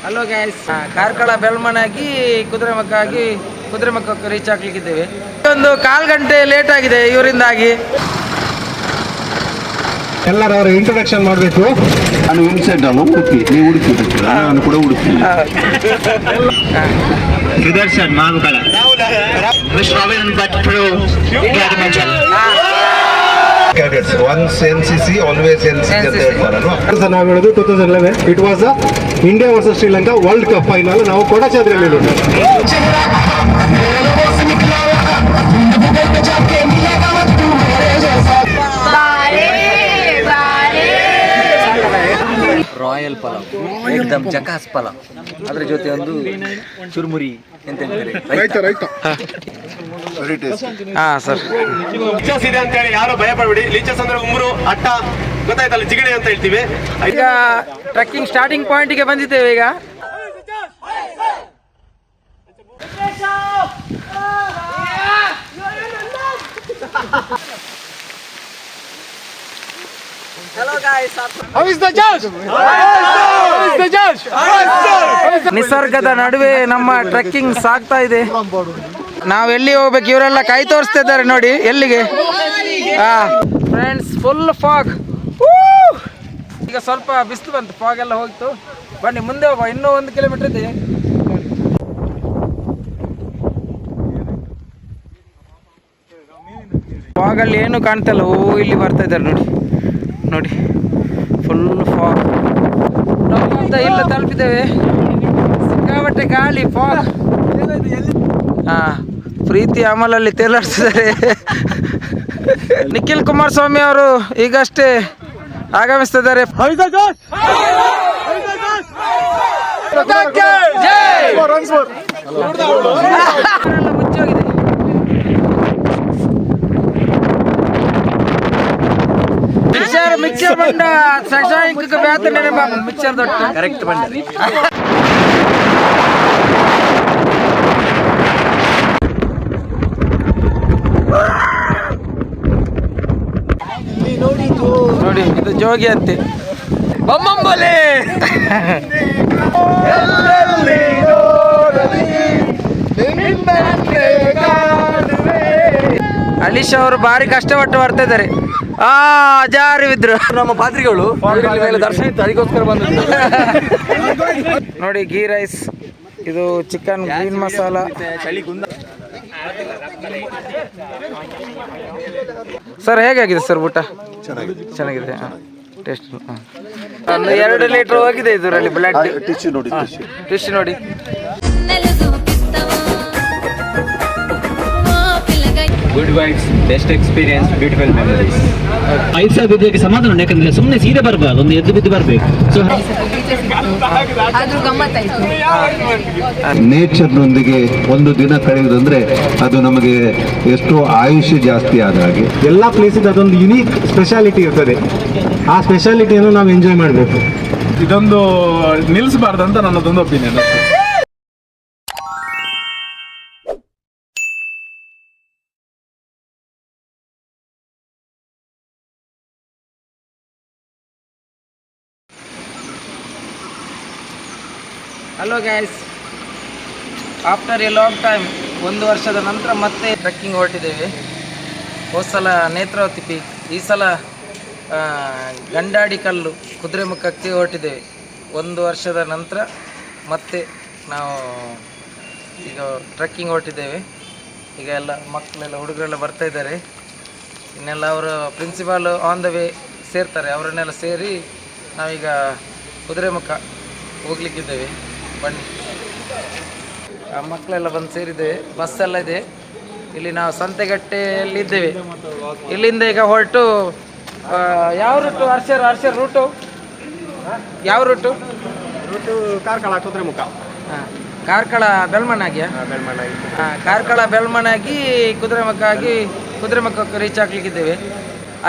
Hello guys, Karkala ಬೆಲ್ಮನಾಗಿ ಕುದುರೆಮುಖಕ್ಕೆ reach ಆಗ್ಲಿಕ್ಕಿದ್ದೇವೆ. ಒಂದು 1/4 ಗಂಟೆ ಲೇಟ್ ಆಗಿದೆ ಇವರಿಂದಾಗಿ. ಎಲ್ಲರವರ ಇಂಟ್ರೊಡಕ್ಷನ್ ಮಾಡಬೇಕು. ನಾನು ಇನ್ಸೈಡ್ ಅಲ್ಲ ಉಡುಪಿ, ನೀವು ಉಡುಪಿ ಬರ್ತೀರಾ? ನಾನು ಕೂಡ Udupi. Sudarshan Mavukala cadets once NCC always NCC ಅಂತ ಹೇಳ್ತಾರಲ್ವಾ. ನಾವು ಹೇಳೋದು 2011 it was India versus Sri Lanka world cup final. ನಾವು ಕೊಡಚಾದ್ರಿಯಲ್ಲಿ ರಾಯಲ್ ಪಲಾವ್, ಏಕದಮ್ ಜಕಾಸ್ ಪಲಾವ್, ಅದ್ರ ಜೊತೆ ಒಂದು ಚುರುಮುರಿ ಅಂತ ಹೇಳ್ತಾರೆ. ಸರ್ ಲಿಚಸ್ ಇದೆ ಅಂತ ಹೇಳಿ ಯಾರು ಭಯ ಪಡಬೇಡಿ. ಲಿಚಸ್ ಅಂದ್ರೆ ಉಂಗುರು, ಅಟ್ಟ, ಗೊತ್ತಾಯ್ತಲ್ಲ, ಜಿಗಣೆ ಅಂತ ಹೇಳ್ತೀವಿ. ಈಗ ಟ್ರೆಕ್ಕಿಂಗ್ ಸ್ಟಾರ್ಟಿಂಗ್ ಪಾಯಿಂಟ್ಗೆ ಬಂದಿದ್ದೇವೆ. ಈಗ ನಿಸರ್ಗದ ನಡುವೆ ನಮ್ಮ ಟ್ರೆಕ್ಕಿಂಗ್ ಸಾಗ್ತಾ ಇದೆ. ನಾವು ಎಲ್ಲಿ ಹೋಗ್ಬೇಕು, ಇವರೆಲ್ಲ ಕೈ ತೋರಿಸ್ತಾ ಇದ್ದಾರೆ ನೋಡಿ ಎಲ್ಲಿಗೆ. Friends, full fog. ಈಗ ಸ್ವಲ್ಪ ಬಿಸಿಲು ಬಂತು, ಫಾಗ್ ಎಲ್ಲ ಹೋಗ್ತು. ಬನ್ನಿ ಮುಂದೆ ಹೋಗುವ, ಇನ್ನೂ 1 ಕಿಲೋಮೀಟರ್ ಇದೆ. ಫಾಗ್ ಅಲ್ಲಿ ಏನು ಕಾಣ್ತಾ ಇಲ್ಲ. ಇಲ್ಲಿ ಬರ್ತಾ ಇದ್ದಾರೆ ನೋಡಿ ನೋಡಿ, ಫುಲ್ ಫಾಗ್. ನಾವು ಇಲ್ಲ ತಲುಪಿದ್ದೇವೆ. ಸಿಕ್ಕಾಪಟ್ಟೆ ಗಾಳಿ, ಫಾಗ್. ಪ್ರೀತಿ ಅಮಲಲ್ಲಿ ತೇಲಾಡ್ತಿದ್ದಾರೆ. ನಿಖಿಲ್ ಕುಮಾರಸ್ವಾಮಿ ಅವರು ಈಗಷ್ಟೇ ಆಗಮಿಸ್ತಿದ್ದಾರೆ. ಮುಚ್ಚೋಗಿದೆ. ಮಿಕ್ಸರ್ ಬಂಡ ಶಶಾಂಕ ಬ್ಯಾತನೆ ಮಿಕ್ಸರ್ ದೊಡ್ಡ ಕರೆಕ್ಟ್ ಬಂಡ. ನೋಡಿ, ಇದು ಜೋಗಿ ಅಂತೆ. ಬೊಮ್ಮಂಬಲೆ ಅಲೀಶ್ ಅವರು ಭಾರಿ ಕಷ್ಟಪಟ್ಟು ಬರ್ತಾ ಇದ್ದಾರೆ. ಜಾರಿ ಬಿದ್ರು ನಮ್ಮ ಪಾತ್ರಿಗಳು. ದರ್ಶನ ಇತ್ತು, ಅದಕ್ಕೋಸ್ಕರ ಬಂದಿದ್ದು. ನೋಡಿ, ಗೀ ರೈಸ್, ಇದು ಚಿಕನ್ ಗ್ರೀನ್ ಮಸಾಲ. ಸರ್ ಹೇಗಾಗಿದೆ ಸರ್ ಊಟ? ಚೆನ್ನಾಗಿದೆ. ಟೇಸ್ಟ್ ಒಂದು 2 ಲೀಟರ್ ಹೋಗಿದೆ ಇದರಲ್ಲಿ ಬ್ಲಡ್. ಟಿಶ್ಯೂ ನೋಡಿ. Good vibes, best experience, beautiful memories. 5,000 ಬಿದ್ದಕ್ಕೆ ಸಮಾಧಾನ, ಯಾಕಂದ್ರೆ ಸುಮ್ಮನೆ ಸೀದಾ ಬರಬಾರ್ದು, ಒಂದು ಎದ್ದು ಬಿದ್ದು ಬರಬೇಕು. ಸೊ ನೇಚರ್ನೊಂದಿಗೆ ಒಂದು ದಿನ ಕಳೆಯುವುದಂದ್ರೆ ಅದು ನಮಗೆ ಎಷ್ಟೋ ಆಯುಷ್ಯ ಜಾಸ್ತಿ ಆದ ಹಾಗೆ. ಎಲ್ಲ ಪ್ಲೇಸಿಂದ ಅದೊಂದು ಯುನೀಕ್ ಸ್ಪೆಷಾಲಿಟಿ ಇರ್ತದೆ. ಆ ಸ್ಪೆಷಾಲಿಟಿಯನ್ನು ನಾವು ಎಂಜಾಯ್ ಮಾಡಬೇಕು. ಇದೊಂದು ನಿಲ್ಲಿಸಬಾರ್ದು ಅಂತ ನನ್ನದೊಂದು opinion. Hello guys, after A long time, 1 ವರ್ಷದ ನಂತರ ಮತ್ತೆ ಟ್ರೆಕ್ಕಿಂಗ್ ಹೊರಟಿದ್ದೇವೆ. ಹೋದ ಸಲ ನೇತ್ರಾವತಿ ಪೀಕ್, ಈ ಸಲ ಗಂಡಾಡಿ ಕಲ್ಲು ಕುದುರೆಮುಖಕ್ಕೆ ಹೊರಟಿದ್ದೇವೆ. 1 ವರ್ಷದ ನಂತರ ಮತ್ತೆ ನಾವು ಈಗ ಟ್ರೆಕ್ಕಿಂಗ್ ಹೊರಟಿದ್ದೇವೆ. ಈಗ ಎಲ್ಲ ಮಕ್ಕಳೆಲ್ಲ, ಹುಡುಗರೆಲ್ಲ ಬರ್ತಾ ಇದ್ದಾರೆ. ಇನ್ನೆಲ್ಲ ಅವರು ಪ್ರಿನ್ಸಿಪಾಲ್ ಆನ್ ದ ವೇ ಸೇರ್ತಾರೆ. ಅವರನ್ನೆಲ್ಲ ಸೇರಿ ನಾವೀಗ ಕುದುರೆಮುಖ ಹೋಗ್ಲಿಕ್ಕಿದ್ದೇವೆ. ಬನ್ನಿ, ಮಕ್ಕಳೆಲ್ಲ ಬಂದು ಸೇರಿದ್ದೇವೆ. ಬಸ್ಸೆಲ್ಲ ಇದೆ. ಇಲ್ಲಿ ನಾವು ಸಂತೆಗಟ್ಟೆಯಲ್ಲಿದ್ದೇವೆ. ಇಲ್ಲಿಂದ ಈಗ ಹೊರಟು ಯಾವ ರೂಟು? ಹರ್ಷರ್ ರೂಟು ಯಾವ ರೂಟು? ಕಾರ್ಕಳ ಕುದುರೆಮುಖ. ಕಾರ್ಕಳ ಬೆಲ್ಮನಾಗಿಯಾ? ಕಾರ್ಕಳ ಬೆಲ್ಮನಾಗಿ ಕುದುರೆಮುಖಕ್ಕೆ ರೀಚ್ ಆಗ್ಲಿಕ್ಕಿದ್ದೇವೆ.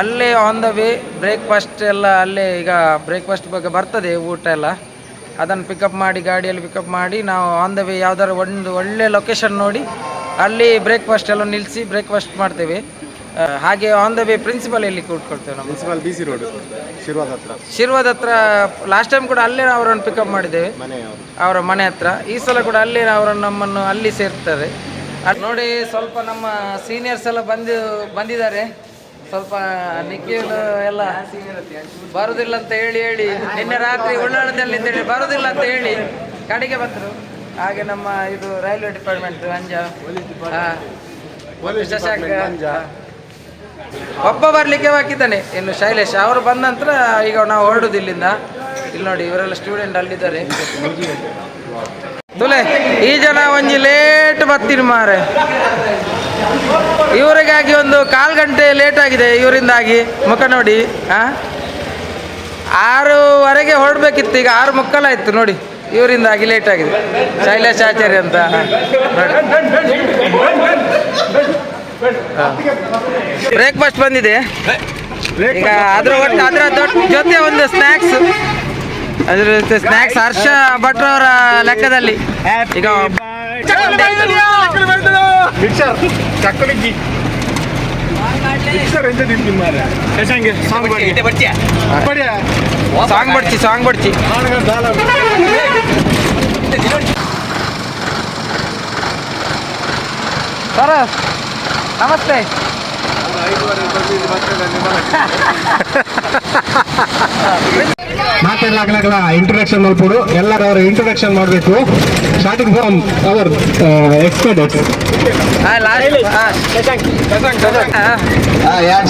ಅಲ್ಲೇ ಆನ್ ದ ವೇ ಬ್ರೇಕ್ಫಾಸ್ಟ್ ಎಲ್ಲ ಅಲ್ಲೇ. ಈಗ ಬ್ರೇಕ್ಫಾಸ್ಟ್ ಬಗ್ಗೆ ಬರ್ತದೆ ಊಟ ಎಲ್ಲ. ಅದನ್ನು ಗಾಡಿಯಲ್ಲಿ ಪಿಕಪ್ ಮಾಡಿ ನಾವು ಆನ್ ದ ವೇ ಯಾವ್ದಾದ್ರು ಒಂದು ಒಳ್ಳೆ ಲೊಕೇಶನ್ ನೋಡಿ ಅಲ್ಲಿ ಬ್ರೇಕ್ಫಾಸ್ಟ್ ಎಲ್ಲ ನಿಲ್ಲಿಸಿ ಬ್ರೇಕ್ಫಾಸ್ಟ್ ಮಾಡ್ತೇವೆ. ಹಾಗೆ ಆನ್ ದ ವೇ ಪ್ರಿನ್ಸಿಪಲ್ ಎಲ್ಲಿ ಕೂತ್ಕೊಳ್ತೇವೆ ನಾವು? ಪ್ರಿನ್ಸಿಪಲ್ BC ರೋಡ್ ಶಿರ್ವಾದ ಹತ್ರ. ಲಾಸ್ಟ್ ಟೈಮ್ ಕೂಡ ಅಲ್ಲೇ ಅವರನ್ನು ಪಿಕಪ್ ಮಾಡಿದ್ದೇವೆ, ಅವರ ಮನೆ ಹತ್ರ. ಈ ಸಲ ಕೂಡ ಅಲ್ಲೇ ನಮ್ಮನ್ನು ಅಲ್ಲಿ ಸೇರ್ತಾರೆ. ನೋಡಿ, ಸ್ವಲ್ಪ ನಮ್ಮ ಸೀನಿಯರ್ಸ್ ಎಲ್ಲ ಬಂದಿದ್ದಾರೆ. ಸ್ವಲ್ಪ ನಿಖಿಲ್ ಎಲ್ಲ ಬರುದಿಲ್ಲ ಅಂತ ಹೇಳಿ ನಿನ್ನೆ ರಾತ್ರಿ ಉಳ್ಳಾಳದಲ್ಲಿ ಬರುದಿಲ್ಲ ಅಂತ ಹೇಳಿ ಕಡೆಗೆ ಬಂದರು. ಹಾಗೆ ನಮ್ಮ ಇದು ರೈಲ್ವೆ ಡಿಪಾರ್ಟ್ಮೆಂಟ್ ಶಶಾಂಕ್ ಒಬ್ಬ ಬರಲಿಕ್ಕೆ ಹಾಕಿದ್ದಾನೆ. ಇನ್ನು ಶೈಲೇಶ್ ಅವರು ಬಂದ ನಂತರ ಈಗ ನಾವು ಹೊರಡುದು ಇಲ್ಲಿಂದ. ಇಲ್ಲಿ ನೋಡಿ, ಇವರೆಲ್ಲ ಸ್ಟೂಡೆಂಟ್ ಅಲ್ಲಿದ್ದಾರೆ. ತುಲೆ ಈ ಜನ ಒಂಜಿ ಲೇಟ್ ಬರ್ತೀನಿ ಮಾರೆ. ಇವರಿಗಾಗಿ ಒಂದು 1/4 ಗಂಟೆ ಲೇಟ್ ಆಗಿದೆ ಇವರಿಂದಾಗಿ. ಮುಖ ನೋಡಿ, 6:15 ಹೊರಡ್ಬೇಕಿತ್ತು, ಈಗ 6:45 ನೋಡಿ. ಇವರಿಂದಾಗಿ ಲೇಟ್ ಆಗಿದೆ. ಶೈಲೇಶ್ ಆಚಾರ್ಯ ಅಂತ ಬ್ರೇಕ್ಫಾಸ್ಟ್ ಬಂದಿದೆ ಈಗ. ಅದರ ಜೊತೆ ಒಂದು ಸ್ನ್ಯಾಕ್ಸ್, ಅದ್ರ ಜೊತೆ ಸ್ನ್ಯಾಕ್ಸ್ ಹರ್ಷ ಭಟ್ರವರ ಲೆಕ್ಕದಲ್ಲಿ ಈಗ ಸಾಂಗ್ ಬಡ್ಚಿ ಸರ್ ನಮಸ್ತೆ. ಮಾತಾಡಲಾಗಲ ಇಂಟ್ರೊಡಕ್ಷನ್ ಮಲ್ಪಡು. ಎಲ್ಲರೂ ಅವರ ಇಂಟ್ರೊಡಕ್ಷನ್ ಮಾಡಬೇಕು. Starting from our experts.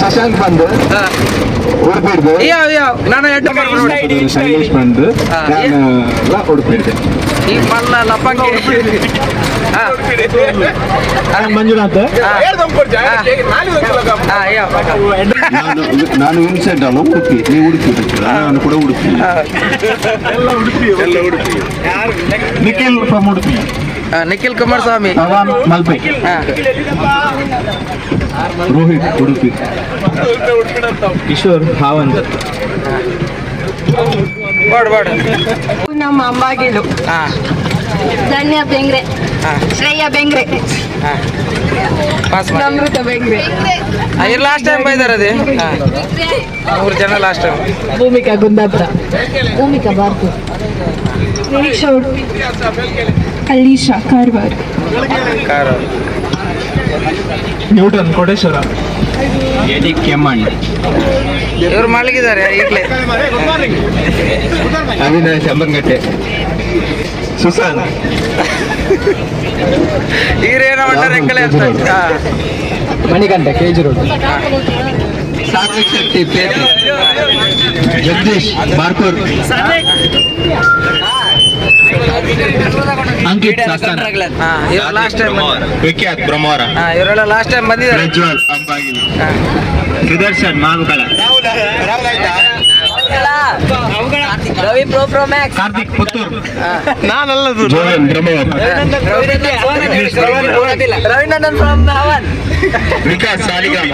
Shashank ಬಂದು ಉಡುಪಿಡ್ದು, ನಾನು ಶೈಲೇಶ್ ಬಂದು ಉಡುಪಿಡ್ದೆ, ಈ ಮಲ್ಲ ಲಪಂಗಿ ಮಂಜುನಾಥ್. ನಾನು ಇನ್ಸೆಂಟ್ ಅಲ್ಲ ಉಡುಪಿ, ನೀವು ಉಡುಪಿ ನಾನು ಕೂಡ ಉಡುಪಿ. ನಿಖಿಲ್ ಫ್ರಮ್ ಉಡುಪಿ, ನಿಖಿಲ್ ಕುಮಾರಸ್ವಾಮಿ, ಪವನ್ ಮಲ್ಪೆ, ರೋಹಿತ್ ಉಡುಪಿ, ಕಿಶೋರ್ ಹಾವಂತ್, ನಮ್ಮ ಅಂಬಾಗಿಲು, ಧನ್ಯ ಬೆಂಗ್ರೆ, ಶ್ರೇಯ ಬೆಂಗ್ರೆ, ಅಮೃತ ಬೆಂಗ್ರೆ. ಇವ್ರು ಲಾಸ್ಟ್ ಟೈಮ್ ಬೈದಾರೆ ಅದೇ 3 ಜನ last time. Bhumika Gundapura, Bhumika Barkur, Niriksha Udupi, Alisha Karwar, Newton Koteshwara, Kemmanne, ಇವ್ರು ಮಲಗಿದ್ದಾರೆ ಈಗಲೇ. ಅವಿನಾಶ್ ಅಮ್ಮಂಗಟ್ಟೆ, ಸುಶಾಂತ್, ಈರೇನೋ ರೆಕ್ಕಲೆ ಅಂತ. ಮಣಿಕಂಠ, KG ರೋಡ್, ಸಾತ್ವಿಕ್ ಶೆಟ್ಟಿ, ಪೇಟೆ, ಜಗದೀಶ್ ಬಾರ್ಕೂರ್, ಅಂಕಿತ್ ಸಾಸ್ತಾನ, ಇವ್ರು ಲಾಸ್ಟ್ ಟೈಮ್ ವಿಖ್ಯಾತ್ ಬ್ರಹ್ಮವರ, ಇವರೆಲ್ಲ ಲಾಸ್ಟ್ ಟೈಮ್ ಬಂದಿದ್ದಾರೆ. ಪ್ರಜ್ವಲ್ ಅಂಬಾಗಿಲು, ಸುದರ್ಶನ್ ಮಾವುಕಳ, ರವಿ ಪ್ರೋ ಮ್ಯಾಕ್ಸ್, ಕಾರ್ತಿಕ್ ಪುತ್ತೂರ್, ನಾನಲ್ಲದು Johan Brahmavara, Ravinandan from Havan, Vikas Saligrama,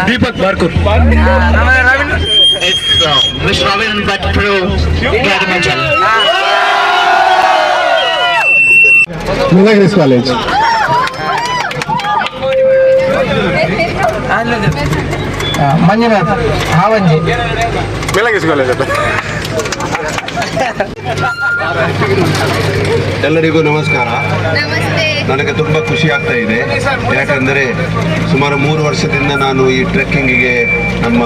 Deepak Barkur, miss Raveen Bhat pro Gadimanchal, Nilgiris college, Manjunath Havanji, Nilgiris college. ಎಲ್ಲರಿಗೂ ನಮಸ್ಕಾರ. ನನಗೆ ತುಂಬ ಖುಷಿ ಆಗ್ತಾ ಇದೆ, ಯಾಕಂದರೆ ಸುಮಾರು 3 ವರ್ಷದಿಂದ ನಾನು ಈ ಟ್ರೆಕ್ಕಿಂಗಿಗೆ ನಮ್ಮ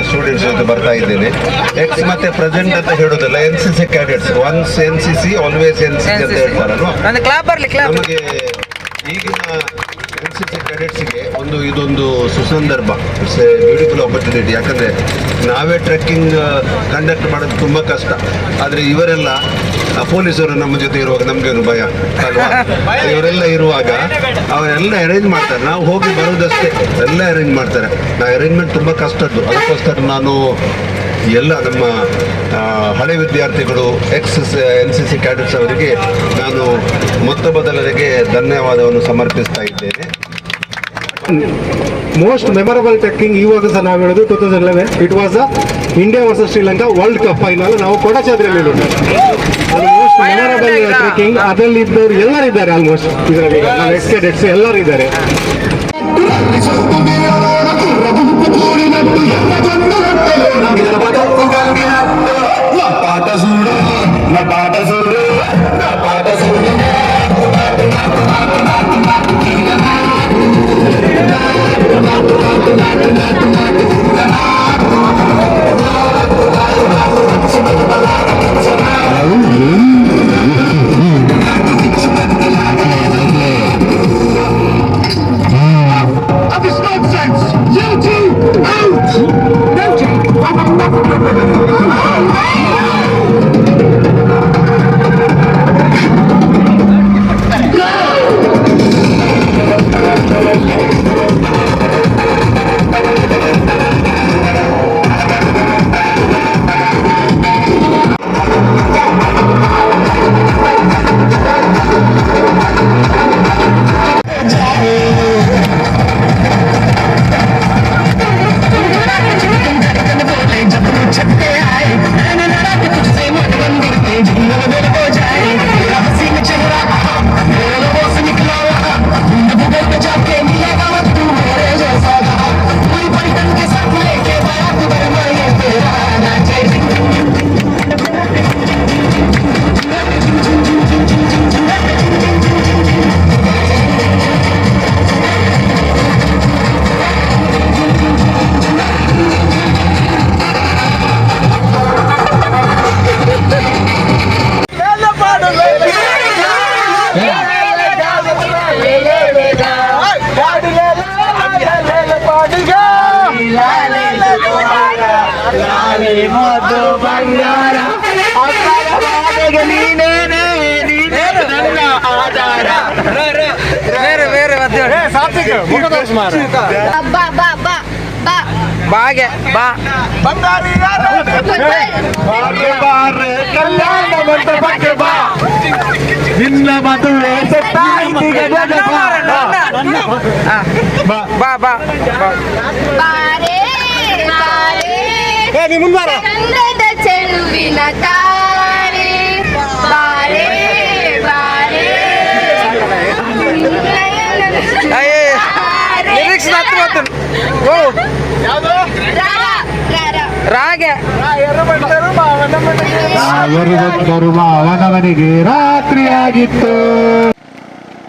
ಸ್ಟೂಡೆಂಟ್ಸ್ ಜೊತೆ ಬರ್ತಾ ಇದ್ದೇನೆ. ಎಕ್ಸ್ ಮತ್ತೆ ಪ್ರೆಸೆಂಟ್ ಅಂತ ಹೇಳೋದಲ್ಲ, NCC cadets, once NCC always NCC ಅಂತ ಹೇಳ್ತಾರಲ್ವ. ನಮಗೆ ಈಗಿನ NCC ಕ್ಯಾಡೆಟ್ಸ್ಗೆ ಇದೊಂದು ಸುಸಂದರ್ಭ, ಇಟ್ಸ್ ಎ ಬ್ಯೂಟಿಫುಲ್ ಆಪರ್ಚುನಿಟಿ. ಯಾಕಂದರೆ ನಾವೇ ಟ್ರೆಕ್ಕಿಂಗ್ ಕಂಡಕ್ಟ್ ಮಾಡೋದು ತುಂಬ ಕಷ್ಟ, ಆದರೆ ಇವರೆಲ್ಲ ಪೊಲೀಸರು ನಮ್ಮ ಜೊತೆ ಇರುವಾಗ ನಮಗೇನು ಭಯ ಅಲ್ವಾ? ಇವರೆಲ್ಲ ಇರುವಾಗ ಅವರೆಲ್ಲ ಅರೇಂಜ್ ಮಾಡ್ತಾರೆ, ನಾವು ಹೋಗಿ ಬರೋದಷ್ಟೇ, ಎಲ್ಲ ಅರೇಂಜ್ ಮಾಡ್ತಾರೆ. ಅರೇಂಜ್ಮೆಂಟ್ ತುಂಬ ಕಷ್ಟದ್ದು. ಅದಕ್ಕೋಸ್ಕರ ನಾನು ಎಲ್ಲ ನಮ್ಮ ಹಳೆ ವಿದ್ಯಾರ್ಥಿಗಳು, NCC ಕ್ಯಾಡೆಟ್ಸ್ ಅವರಿಗೆ ನಾನು ಮೊತ್ತ ಮೊದಲರಿಗೆ ಧನ್ಯವಾದವನ್ನು ಸಮರ್ಪಿಸ್ತಾ ಇದ್ದೇನೆ. ಮೋಸ್ಟ್ ಮೆಮೊರಬಲ್ ಟ್ರೆಕ್ಕಿಂಗ್ ಇವಾಗ ಸಹ ನಾವು ಹೇಳೋದು 2011 it was India versus Sri Lanka world cup final. ನಾವು ಕೊಡಚಾದ್ರಿಯಲ್ಲಿ ಅದು ಮೋಸ್ಟ್ ಮೆಮೊರಬಲ್ ಟ್ರೆಕ್ಕಿಂಗ್. ಅದರಲ್ಲಿ ಇದ್ದವರು ಎಲ್ಲರಿದ್ದಾರೆ, ಆಲ್ಮೋಸ್ಟ್ ಇದರಲ್ಲಿ ನಾವು ಎಕ್ಸ್ ಕ್ಯಾಡೆಟ್ಸ್ ಎಲ್ಲರೂ ಇದ್ದಾರೆ. ಬಾಗೆ ಬಾ ನಿನ್ನ ಮದುವೆ ಬಾ ಬಾ ಚಂದದ ಚೆಲುವಿನ ತಾರೆ ಬಾರೆ ಬಾರೆ ಲಿರಿಕ್ಸ್ ರಾಗೆ ಅವನವನಿಗೆ ರಾತ್ರಿ ಆಗಿತ್ತು.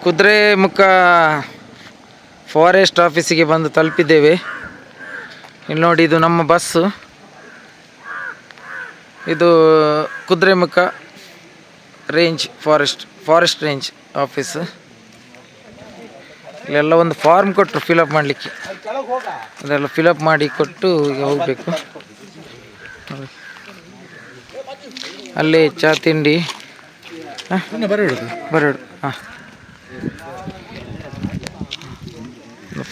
ಕುದುರೆಮುಖ ಫಾರೆಸ್ಟ್ ಆಫೀಸಿಗೆ ಬಂದು ತಲುಪಿದ್ದೇವೆ. ಇಲ್ಲಿ ನೋಡಿ, ಇದು ನಮ್ಮ ಬಸ್ಸು. ಇದು Kudremukh range forest range office. ಇಲ್ಲೆಲ್ಲ ಒಂದು ಫಾರ್ಮ್ ಕೊಟ್ಟರು ಫಿಲಪ್ ಮಾಡಲಿಕ್ಕೆ. ಅದೆಲ್ಲ ಫಿಲಪ್ ಮಾಡಿ ಕೊಟ್ಟು ಈಗ ಹೋಗಬೇಕು. ಅಲ್ಲಿ ಚಹಾ ತಿಂಡಿ ಬರೋಡು. ಹಾಂ,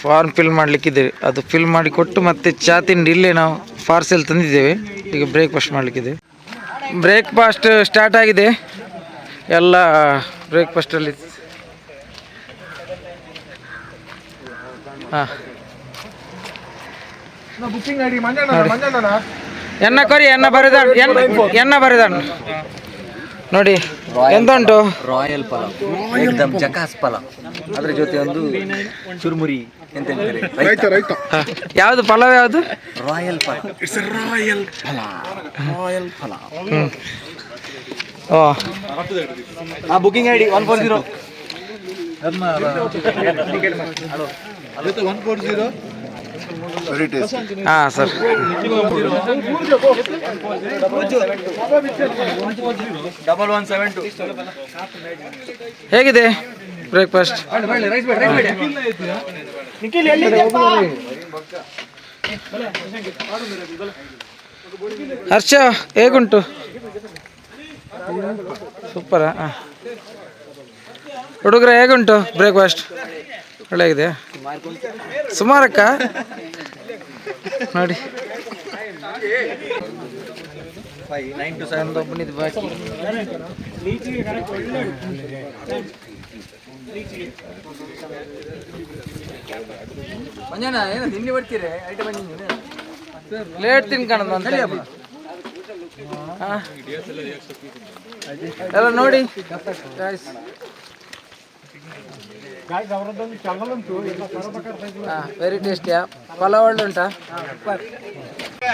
ಫಾರ್ಮ್ ಫಿಲ್ ಮಾಡಲಿಕ್ಕಿದ್ದೇವೆ. ಅದು ಫಿಲ್ ಮಾಡಿ ಕೊಟ್ಟು ಮತ್ತೆ ಚಹಾ ತಿಂಡಿ ಇಲ್ಲೇ ನಾವು ಪಾರ್ಸೆಲ್ ತಂದಿದ್ದೇವೆ. ಈಗ ಬ್ರೇಕ್ಫಾಸ್ಟ್ ಮಾಡಲಿಕ್ಕಿದ್ದೇವೆ. ಬ್ರೇಕ್ಫಾಸ್ಟ್ ಸ್ಟಾರ್ಟ್ ಆಗಿದೆ. ಎಲ್ಲ ಬ್ರೇಕ್ಫಾಸ್ಟಲ್ಲಿ ಹಾಂ ಎನ್ನ ಕೊರಿ ಎನ್ನ ಬರೆದಾಣ ನೋಡಿ ಎಂತ ಉಂಟು. ರಾಯಲ್ ಪಲಾವ್, ಏಕದಮ್ ಜಕಾಸ್ ಪಲಾವ್. ಅದ್ರ ಜೊತೆ ಒಂದು ಚುರುಮುರಿ ಎಂತ ಹೇಳ್ತಾರೆ, ಯಾವುದು ಪಲಾವ್? ಯಾವುದು? Royal pulao. It's royal pulao. Oh, booking ID 140. ಹಾಂ ಸರ್. ಹೇಗಿದೆ ಬ್ರೇಕ್ಫಾಸ್ಟ್? ಹರ್ಷ ಹೇಗುಂಟು? ಸೂಪರಾ? ಹಾಂ. ಹುಡುಗರ ಹೇಗುಂಟು ಬ್ರೇಕ್ಫಾಸ್ಟ್? ಒಳ್ಳೆಗಿದೆ. ಸುಮಾರಕ್ಕ ನೋಡಿ, ಒಬ್ಬನಿದ್ದು ಬಾಕಿ. ಮಂಜಣ್ಣ ಏನು ತಿಂಡಿ ಬರ್ತೀರಿ? ಐಟಮ್ ಲೇಟ್ ತಿನ್ಕಣದು ಅಂತ ಎಲ್ಲ ನೋಡಿ. ವೆರಿ ಟೇಸ್ಟಿಯಾ? ಪಲಾವ್ ಒಳ್ಳೆ ಉಂಟಾ?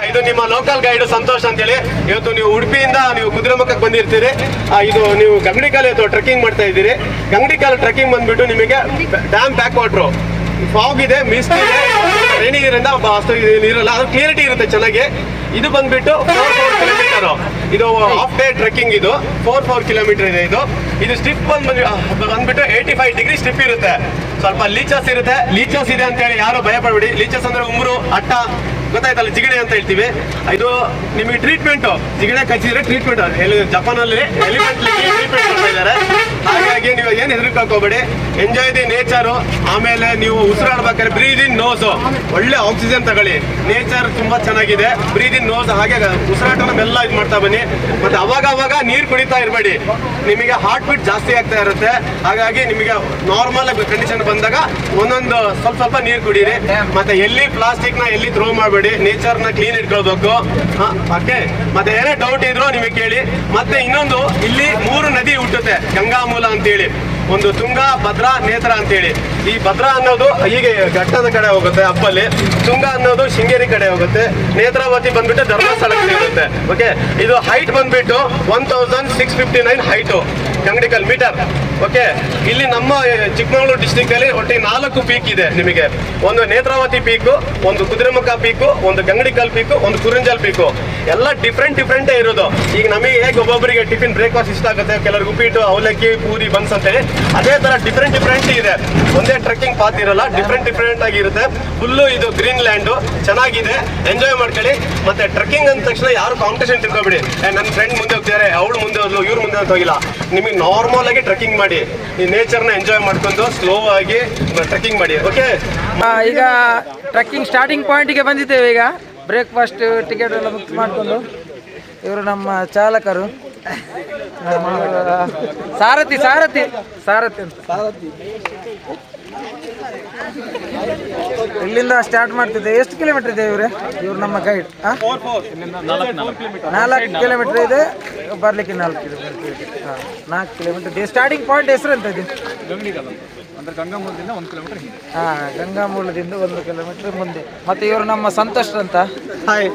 ಇದು ನಿಮ್ಮ ಲೋಕಲ್ ಗೈಡ್ ಸಂತೋಷ್ ಅಂತೇಳಿ. ಇವತ್ತು ನೀವು ಉಡುಪಿಯಿಂದ ನೀವು ಕುದುರೆಮುಖಕ್ಕೆ ಬಂದಿರ್ತೀರಿ. ಇದು ನೀವು ಗಂಗಡಿಕಾಲ್ ಇವತ್ತು ಟ್ರೆಕ್ಕಿಂಗ್ ಮಾಡ್ತಾ ಇದ್ದೀರಿ. ಗಂಗಡಿಕಾಲ್ ಟ್ರೆಕ್ಕಿಂಗ್ ಬಂದ್ಬಿಟ್ಟು ನಿಮಗೆ ಡ್ಯಾಮ್ ಬ್ಯಾಕ್ ವಾಟ್ರು, ಫಾಗ್ ಇದೆ, ಮಿಸ್ಟ್ ಇದೆ, ರೈನಿ ನೀರಿಂದ ಅಷ್ಟು ನೀರಲ್ಲ, ಅದು ಕ್ಲಿಯರಿಟಿ ಇರುತ್ತೆ ಚೆನ್ನಾಗಿ. ಇದು ಬಂದ್ಬಿಟ್ಟು 4 ಕಿಲೋಮೀಟರ್. ಇದು ಹಾಫ್ ಡೇ ಟ್ರೆಕ್ಕಿಂಗ್. ಇದು 4 ಕಿಲೋಮೀಟರ್ ಇದೆ. ಇದು ಸ್ಟಿಪ್ ಬಂದ್ಬಿಟ್ಟು 85 ಡಿಗ್ರಿ ಸ್ಟಿಪ್ ಇರುತ್ತೆ. ಸ್ವಲ್ಪ ಲೀಚಸ್ ಇರುತ್ತೆ. ಲೀಚಸ್ ಇದೆ ಅಂತ ಹೇಳಿ ಯಾರು ಭಯ ಪಡಬೇಡಿ. ಲೀಚಸ್ ಅಂದ್ರೆ ಉಮ್ರು, ಅಟ್ಟ, ಗೊತ್ತಾಯ್ತಲ್ಲ, ಜಿಗಣೆ ಅಂತ ಹೇಳ್ತೀವಿ. ಇದು ನಿಮಗೆ ಟ್ರೀಟ್ಮೆಂಟ್, ಜಿಗಣೆ ಕಚ್ಚಿದ್ರೆ ಟ್ರೀಟ್ಮೆಂಟ್. ಜಪಾನಲ್ಲಿ ಎಲಿಫೆಂಟ್ ಟ್ರೀಟ್ಮೆಂಟ್ ಮಾಡ್ತಾ ಇದ್ದಾರೆ. ಹಾಗಾಗಿ ನೀವು ಏನು ಹೆದರ್ಕೋಬೇಡಿ, ಎಂಜಾಯ್ ದಿ ನೇಚರು. ಆಮೇಲೆ ನೀವು ಉಸಿರಾಡ್ಬೇಕಾದ್ರೆ ಬ್ರೀದ್ ಇನ್ ನೋಸ್, ಒಳ್ಳೆ ಆಕ್ಸಿಜನ್ ತಗೊಳ್ಳಿ. ನೇಚರ್ ತುಂಬಾ ಚೆನ್ನಾಗಿದೆ. ಬ್ರೀದ್ ಇನ್ ನೋಸ್, ಹಾಗೆ ಉಸಿರಾಟನ ಮೆಲ್ಲ ಇದು ಮಾಡ್ತಾ ಬನ್ನಿ. ಮತ್ತೆ ಅವಾಗ ನೀರು ಕುಡಿತಾ ಇರಬೇಡಿ, ನಿಮಗೆ ಹಾರ್ಟ್ ಬೀಟ್ ಜಾಸ್ತಿ ಆಗ್ತಾ ಇರುತ್ತೆ. ಹಾಗಾಗಿ ನಿಮಗೆ ನಾರ್ಮಲ್ ಕಂಡೀಷನ್ ಬಂದಾಗ ಒಂದೊಂದು ಸ್ವಲ್ಪ ನೀರು ಕುಡೀರಿ. ಮತ್ತೆ ಎಲ್ಲಿ ಪ್ಲಾಸ್ಟಿಕ್ ನ ಎಲ್ಲಿ ಥ್ರೋ ಮಾಡಬೇಡಿ, ನೇಚರ್ ನ ಕ್ಲೀನ್ ಇಟ್ಕೊಳ್ಬೇಕು. ಓಕೆ, ಮತ್ತೆ ಏನೇ ಡೌಟ್ ಇದ್ರು ನಿಮಗೆ ಕೇಳಿ. ಮತ್ತೆ ಇನ್ನೊಂದು, ಇಲ್ಲಿ 3 ನದಿ ಹುಟ್ಟುತ್ತೆ ಗಂಗಾಮೂಲ ಅಂತೇಳಿ. ಒಂದು ತುಂಗ, ಭದ್ರಾ, ನೇತ್ರ ಅಂತೇಳಿ. ಈ ಭದ್ರಾ ಅನ್ನೋದು ಹೀಗೆ ಘಟ್ಟದ ಕಡೆ ಹೋಗುತ್ತೆ ಅಪ್ಪಲ್ಲಿ, ತುಂಗ ಅನ್ನೋದು ಶೃಂಗೇರಿ ಕಡೆ ಹೋಗುತ್ತೆ, ನೇತ್ರಾವತಿ ಬಂದ್ಬಿಟ್ಟು ಧರ್ಮಸ್ಥಳಕ್ಕೆ ಹೋಗುತ್ತೆ. ಓಕೆ, ಇದು ಹೈಟ್ ಬಂದ್ಬಿಟ್ಟು 1659 ಹೈಟು ಗಂಗಡಿಕಾಲ್ ಮೀಟರ್. ಓಕೆ, ಇಲ್ಲಿ ನಮ್ಮ ಚಿಕ್ಕಮಗಳೂರು ಡಿಸ್ಟಿಕ್ ಅಲ್ಲಿ ಒಟ್ಟಿಗೆ 4 ಪೀಕ್ ಇದೆ ನಿಮಗೆ. ಒಂದು ನೇತ್ರಾವತಿ ಪೀಕು, ಒಂದು ಕುದುರೆಮುಖ ಪೀಕು, ಒಂದು ಗಂಗಡಿಕಾಲ್ ಪೀಕು, ಒಂದು ಕುರಂಜಲ್ ಪೀಕು. ಎಲ್ಲ ಡಿಫ್ರೆಂಟೇ ಇರೋದು. ಈಗ ನಮಗೆ ಹೇಗೆ ಒಬ್ಬೊಬ್ಬರಿಗೆ ಟಿಫಿನ್ ಬ್ರೇಕ್ಫಾಸ್ಟ್ ಇಷ್ಟ ಆಗುತ್ತೆ, ಕೆಲವ್ರಿಗೆ ಉಪ್ಪಿಟ್ಟು, ಅವಲಕ್ಕಿ, ಪೂರಿ, ಬನ್ಸ್ ಅಂತೇಳಿ, ಅದೇ ತರ ಡಿಫ್ರೆಂಟ್ ಇದೆ. ಒಂದೇ ಟ್ರೆಕ್ಕಿಂಗ್ ಪಾತ್ ಇರಲ್ಲ, ಡಿಫ್ರೆಂಟ್ ಆಗಿರುತ್ತೆ. ಫುಲ್ಲು ಇದು ಗ್ರೀನ್ ಲ್ಯಾಂಡು, ಚೆನ್ನಾಗಿದೆ, ಎಂಜಾಯ್ ಮಾಡ್ಕೊಳ್ಳಿ. ಮತ್ತೆ ಟ್ರೆಕ್ಕಿಂಗ್ ಅಂದ ತಕ್ಷಣ ಯಾರು ಕಾಂಪಿಟೇಷನ್ ತಿಳ್ಕೊಬೇಡಿ. ನನ್ನ ಫ್ರೆಂಡ್ ಮುಂದೆ ಹೋಗ್ತಾರೆ, ಅವಳು ಮುಂದೆ ಹೋದ್ಲು, ಇವ್ರು ಮುಂದೆ ಹೋಗಿಲ್ಲ. ನಿಮಗೆ ನಾರ್ಮಲ್ ಆಗಿ ಟ್ರೆಕ್ಕಿಂಗ್ ಮಾಡಿ, ಈ ನೇಚರ್ನ ಎಂಜಾಯ್ ಮಾಡ್ಕೊಂಡು ಸ್ಲೋ ಆಗಿ ಟ್ರೆಕ್ಕಿಂಗ್ ಮಾಡಿ. ಓಕೆ, ಈಗ ಟ್ರೆಕ್ಕಿಂಗ್ ಸ್ಟಾರ್ಟಿಂಗ್ ಪಾಯಿಂಟಿಗೆ ಬಂದಿದ್ದೇವೆ. ಈಗ ಬ್ರೇಕ್ಫಾಸ್ಟ್, ಟಿಕೆಟ್ ಎಲ್ಲ ಬುಕ್ ಮಾಡಿಕೊಂಡು, ಇವರು ನಮ್ಮ ಚಾಲಕರು, ಸಾರಥಿ ಅಂತ. ಇಲ್ಲಿಂದ ಸ್ಟಾರ್ಟ್ ಮಾಡ್ತಿದ್ದೆ. ಎಷ್ಟು ಕಿಲೋಮೀಟರ್ ಇದೆ ಇವ್ರು ನಮ್ಮ ಗೈಡ್? 4 ಕಿಲೋಮೀಟರ್ ಇದೆ, ಬರ್ಲಿಕ್ಕೆ 4 ಕಿಲೋಮೀಟರ್ ಇದೆ. 4 ಕಿಲೋಮೀಟರ್ ಇದೆ. ಸ್ಟಾರ್ಟಿಂಗ್ ಪಾಯಿಂಟ್ ಹೆಸರು ಅಂತ ಇದೆ? ಗಂಗಾಮೂಲದಿಂದ 1 ಕಿಲೋಮೀಟರ್ ಹಿಂದೆ. ಗಂಗಾಮೂಲದಿಂದ 1 ಕಿಲೋಮೀಟರ್ ಮುಂದೆ. ಮತ್ತೆ ಇವರು ನಮ್ಮ ಸಂತೋಷ್ ಅಂತ. ಹಾಯ್.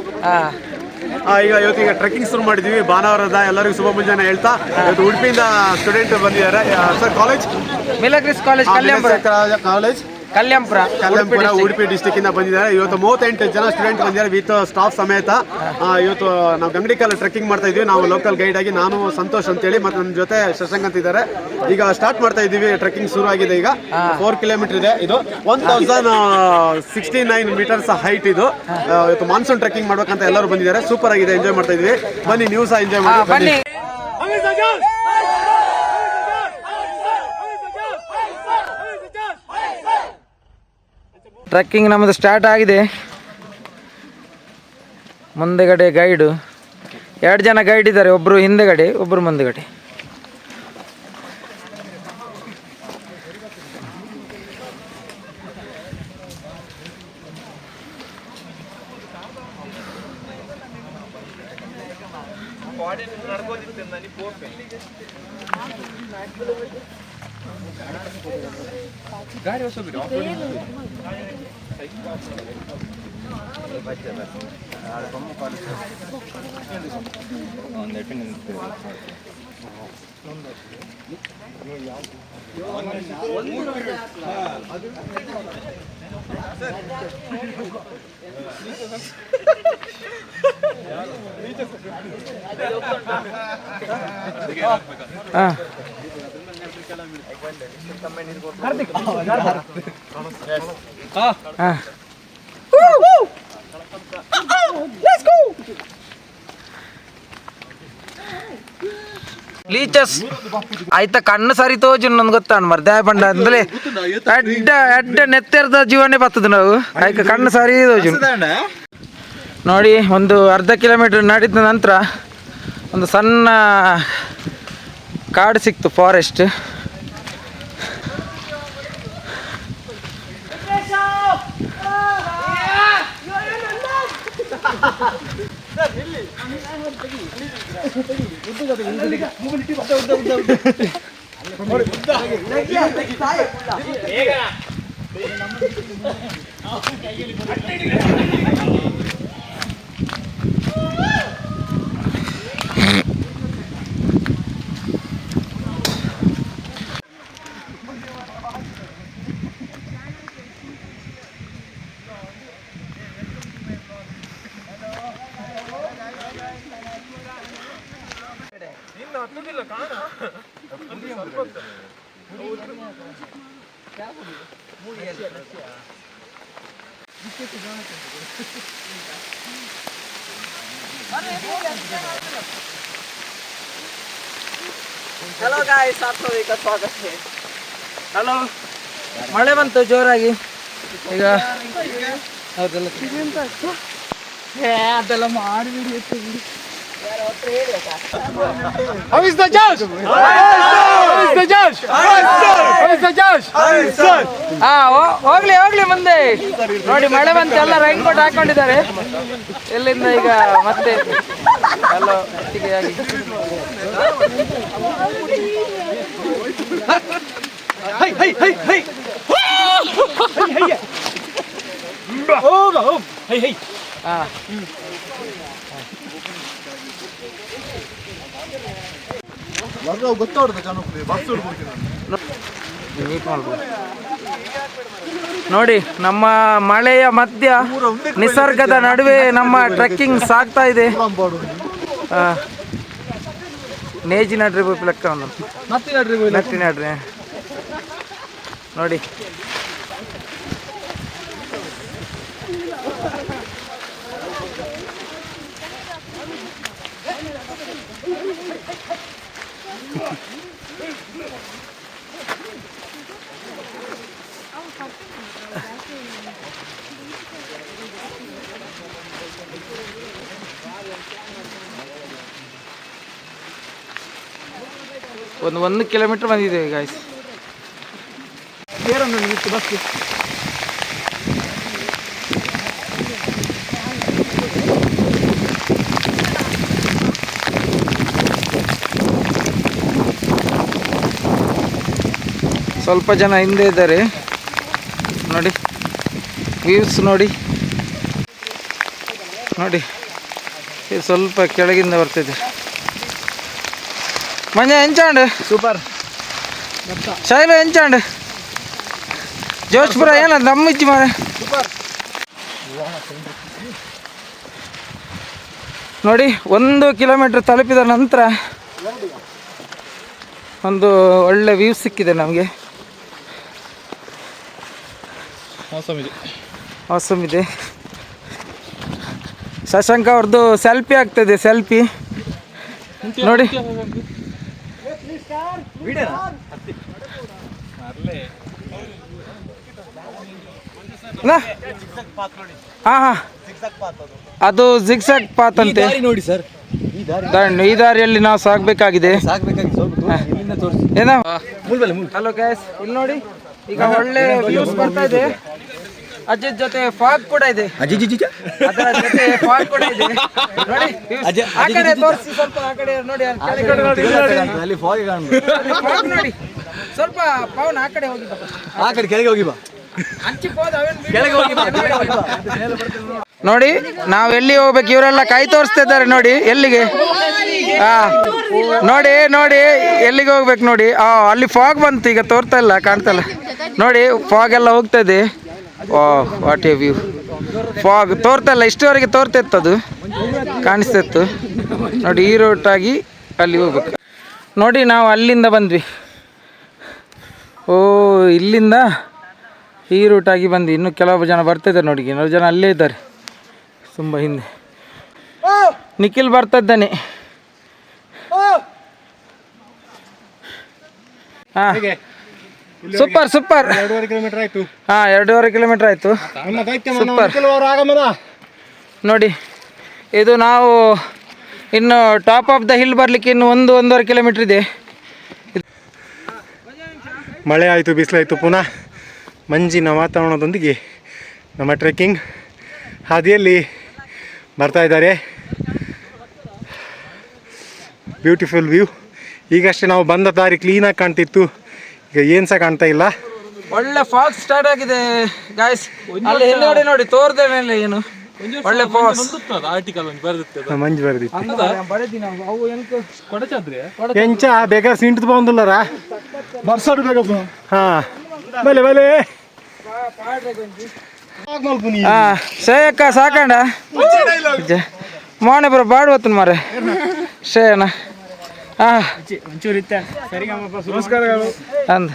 ಇವತ್ತೀಗ ಟ್ರೆಕ್ಕಿಂಗ್ ಶುರು ಮಾಡಿದ್ದೀವಿ. ಭಾನುವಾರದ ಎಲ್ಲರಿಗೂ ಶುಭ ಮುಂಜಾನೆ ಹೇಳ್ತಾ, ಇವತ್ತು ಉಡುಪಿಯಿಂದ ಸ್ಟೂಡೆಂಟ್ ಬಂದಿದ್ದಾರೆ. Sir, college Milagres college, Kalyanpur, Udupi district ಇಂದ ಬಂದಿದ್ದಾರೆ. ಇವತ್ತು 38 ಜನ ಸ್ಟೂಡೆಂಟ್ ಬಂದಿದ್ದಾರೆ ವಿತ್ ಸ್ಟಾಫ್ ಸಮೇತ. ಇವತ್ತು ನಾವು ಗಂಗಡಿಕಾಲ್ ಟ್ರೆಕ್ಕಿಂಗ್ ಮಾಡ್ತಾ ಇದೀವಿ. ನಾವು ಲೋಕಲ್ ಗೈಡ್ ಆಗಿ ನಾನು ಸಂತೋಷ್ ಅಂತೇಳಿ, ಮತ್ತೆ ನನ್ನ ಜೊತೆ ಶಶಾಂಕ್ ಅಂತ ಇದ್ದಾರೆ. ಈಗ ಸ್ಟಾರ್ಟ್ ಮಾಡ್ತಾ ಇದೀವಿ. ಟ್ರೆಕ್ಕಿಂಗ್ ಶುರು ಆಗಿದೆ. ಈಗ 4 ಕಿಲೋಮೀಟರ್ ಇದೆ. ಇದು 1069 ಮೀಟರ್ಸ್ ಹೈಟ್. ಇದು ಇವತ್ತು ಮಾನ್ಸೂನ್ ಟ್ರೆಕ್ಕಿಂಗ್ ಮಾಡ್ಬೇಕಂತ ಎಲ್ಲರೂ ಬಂದಿದ್ದಾರೆ. ಸೂಪರ್ ಆಗಿದೆ, ಎಂಜಾಯ್ ಮಾಡ್ತಾ ಇದೀವಿ. ಬನ್ನಿ, ನೀವು ಸಹ ಎಂಜಾಯ್ ಮಾಡಿ. ಟ್ರೆಕ್ಕಿಂಗ್ ನಮ್ಮದು ಸ್ಟಾರ್ಟ್ ಆಗಿದೆ. ಮುಂದೆಗಡೆ ಗೈಡು, 2 ಜನ ಗೈಡ್ ಇದ್ದಾರೆ. ಒಬ್ಬರು ಹಿಂದೆಗಡೆ, ಒಬ್ಬರು ಮುಂದೆಗಡೆ. ಲೀಚಸ್ ಆಯ್ತಾ ಕಣ್ಣು ಸರಿ ತೋಜು ನನ್ಗೆ ಗೊತ್ತಾಣ ಮರ್ದಾಯ ಪಂಡ ಅಂದ್ರೆ ಎಡ್ಡ ನೆತ್ತೆರ್ದ ಜೀವನೇ ಬರ್ತದೆ. ನಾವು ಆಯ್ಕೆ ಕಣ್ಣು ಸರಿ ತೋಜು ನೋಡಿ. ಒಂದು ಅರ್ಧ ಕಿಲೋಮೀಟರ್ ನಡೆದ ನಂತರ ಒಂದು ಸಣ್ಣ ಕಾಡು ಸಿಕ್ತು, ಫಾರೆಸ್ಟ್. Hello guys, hello. ಮಳೆ ಬಂತು ಜೋರಾಗಿ. ಈಗ ಅದೆಲ್ಲ ಮಾಡಿಬಿಡಿ. How is the judge? How is the judge? How is the judge? ಹೋಗ್ಲಿ ಹೋಗ್ಲಿ ಮುಂದೆ. ನೋಡಿ ಮಳೆ ಬಂತು, ಎಲ್ಲ ರೈನ್ ಕೋಟ್ ಹಾಕೊಂಡಿದ್ದಾರೆ. ಎಲ್ಲಿಂದ ಈಗ ಮತ್ತೆ ಎಲ್ಲ ಒಟ್ಟಿಗೆ ಆಗಿ ನೋಡಿ ನಮ್ಮ ಮಳೆಯ ಮಧ್ಯ ನಿಸರ್ಗದ ನಡುವೆ ನಮ್ಮ ಟ್ರೆಕ್ಕಿಂಗ್ ಸಾಗ್ತಾ ಇದೆ. ನೇಜಿ ನಡ್ರಿ ಲೆಕ್ಕ ಒಂದು ನಟ್ಟಿ ನಡ್ರಿ ನೋಡಿ. ಒಂದು ಕಿಲೋಮೀಟರ್ ಬಂದಿದ್ದೇವೆ ಗಾಯ್ಸ್. ಸ್ವಲ್ಪ ಜನ ಹಿಂದೆ ಇದ್ದಾರೆ ನೋಡಿ. ವ್ಯೂಸ್ ನೋಡಿ ನೋಡಿ, ಇದು ಸ್ವಲ್ಪ ಕೆಳಗಿಂದ ಬರ್ತಿದೆ. ಮಂಜ ಎಂಚಾಂಡ್ Super. ಶೈಲು ಎಂಚಾಂಡ್ ಜೋಶ್ಪುರ ಏನದು ನಮ್ಮಿಚ್ಚಿ ಮಾರೆ. ನೋಡಿ 1 ಕಿಲೋಮೀಟರ್ ತಲುಪಿದ ನಂತರ ಒಂದು ಒಳ್ಳೆ ವ್ಯೂ ಸಿಕ್ಕಿದೆ ನಮಗೆ. ಆಸಮ್ ಇದೆ. ಶಶಾಂಕ ಅವ್ರದ್ದು ಸೆಲ್ಫಿ ಆಗ್ತದೆ, ಸೆಲ್ಫಿ ನೋಡಿ. ಹಾಂ ಅದು ಜಿಗ್ಸಾಗ್ ಪಾತ್ ಅಂತೆ ನೋಡಿ ಸರ್, ಈ ದಾರಿಯಲ್ಲಿ ನಾವು ಸಾಗಬೇಕಾಗಿದೆ. ಏನೋ ಹಲೋ ಗ್ಯಾಸ್, ಇಲ್ಲಿ ನೋಡಿ ಈಗ ಒಳ್ಳೆ ವ್ಯೂಸ್ ಬರ್ತಾ ಇದೆ. ಅಜಿತ್ ಜೊತೆ ಫಾಗ್ ಕೂಡ ಇದೆ. ಅದರ ಜೊತೆ ಫಾಗ್ ಕೂಡ ಇದೆ ನೋಡಿ. ಆ ಕಡೆ ತೋರಿಸಿ, ಸ್ವಲ್ಪ ಆ ಕಡೆ ನೋಡಿ. ಅಲ್ಲಿ ಫಾಗ್ ಫಾಗ್ ನೋಡಿ ಸ್ವಲ್ಪ. ಪವನ್ ಆ ಕಡೆ ಹೋಗಿ, ಆ ಕಡೆ ಕೆಳಗೆ ಹೋಗಿ ಬಾ. ನೋಡಿ ನಾವು ಎಲ್ಲಿ ಹೋಗ್ಬೇಕು, ಇವರೆಲ್ಲ ಕೈ ತೋರಿಸ್ತಾ ಇದ್ದಾರೆ ನೋಡಿ. ಎಲ್ಲಿಗೆ? ನೋಡಿ ನೋಡಿ ಎಲ್ಲಿಗೆ ಹೋಗ್ಬೇಕು ನೋಡಿ. ಅಲ್ಲಿ ಫಾಗ್ ಬಂತು, ಈಗ ತೋರ್ತಾ ಇಲ್ಲ, ಕಾಣ್ತಾ ಇಲ್ಲ ನೋಡಿ. ಫಾಗ್ ಎಲ್ಲ ಹೋಗ್ತಾ ಇದೆ. What A view. ಫಾಗ್ ತೋರ್ತಾ ಇಲ್ಲ, ಇಷ್ಟುವರೆಗೆ ತೋರ್ತಾ ಇತ್ತು, ಅದು ಕಾಣಿಸ್ತಾ ಇತ್ತು ನೋಡಿ. ಈ ರೂಟಾಗಿ ಅಲ್ಲಿ ಹೋಗ್ಬೇಕು ನೋಡಿ. ನಾವು ಅಲ್ಲಿಂದ ಬಂದ್ವಿ. ಇಲ್ಲಿಂದ ಈ ರೂಟಾಗಿ ಬಂದು ಇನ್ನೂ ಕೆಲವು ಜನ ಬರ್ತಿದ್ದಾರೆ ನೋಡಿ. ಕೆಲವು ಜನ ಅಲ್ಲೇ ಇದ್ದಾರೆ ತುಂಬ ಹಿಂದೆ. ನಿಖಿಲ್ ಬರ್ತಾ ಇದ್ದಾನೆ. ಹಾಂ ಸೂಪರ್ ಸೂಪರ್. 2.5 ಕಿಲೋಮೀಟರ್ ಆಯ್ತು. ಹಾಂ 2.5 ಕಿಲೋಮೀಟರ್ ಆಯಿತು. ಸೂಪರ್ ನೋಡಿ. ಇದು ನಾವು ಇನ್ನು ಟಾಪ್ ಆಫ್ ದ ಹಿಲ್ ಬರಲಿಕ್ಕೆ ಇನ್ನು 1-1.5 ಕಿಲೋಮೀಟ್ರ್ ಇದೆ. ಮಳೆ ಆಯಿತು, ಬಿಸಿಲಾಯಿತು, ಪುನಃ ಮಂಜಿನ ವಾತಾವರಣದೊಂದಿಗೆ ನಮ್ಮ ಟ್ರೆಕ್ಕಿಂಗ್ ಹಾದಿಯಲ್ಲಿ ಬರ್ತಾ ಇದ್ದಾರೆ. Beautiful view. ಈಗಷ್ಟೇ ನಾವು ಬಂದ ದಾರಿ ಕ್ಲೀನಾಗಿ ಕಾಣ್ತಿತ್ತು, ಈಗ ಏನು ಸಹ ಕಾಣ್ತಾ ಇಲ್ಲ. ಒಳ್ಳೆ ಫಾಗ್ ಸ್ಟಾರ್ಟ್ ಆಗಿದೆ ಗಾಯ್ಸ್. ಅಲ್ಲಿ ಹಿಂದೆ ನೋಡಿ ತೋರ್ದೆ ಮೇಲೆ ಏನು ಒಳ್ಳೆ ಫಾಗ್ಸ್ ಮಂಜು ಬರ್ದಿತ್ತು ಎಂಚ ಬೇಗ ಸಿಂಟ್ ಬಂದುಲ್ಲರ ಬರ್ಸಾಡು ಬೇಗ. ಹಾ ಬಲೆ ಬಲೆ ಶ್ರೇಯಕ್ಕ ಸಾಕಂಡ ಮೋನೆ ಬರೋ ಬಾಡು ಹೊತ್ತು ಮಾರೆ ಶ್ರೇಯನ. ನಮಸ್ಕಾರಗಳು ಅಂದ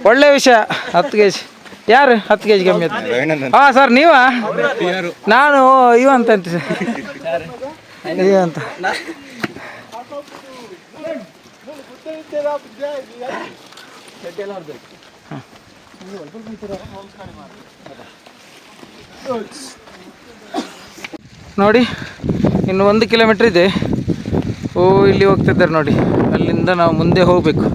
ಒಳ್ಳೆ ವಿಷಯ. 10 kg ಯಾರು 10 kg ಕಮ್ಮಿ ಆಯ್ತು? ಹಾಂ ಸರ್ ನೀವಾ? ನಾನು ಇವಂತ ಇವಂತ ನೋಡಿ ಇನ್ನು 1 ಕಿಲೋಮೀಟ್ರ್ ಇದೆ. ಓ ಇಲ್ಲಿ ಹೋಗ್ತಿದ್ದಾರೆ ನೋಡಿ, ಅಲ್ಲಿಂದ ನಾವು ಮುಂದೆ ಹೋಗಬೇಕು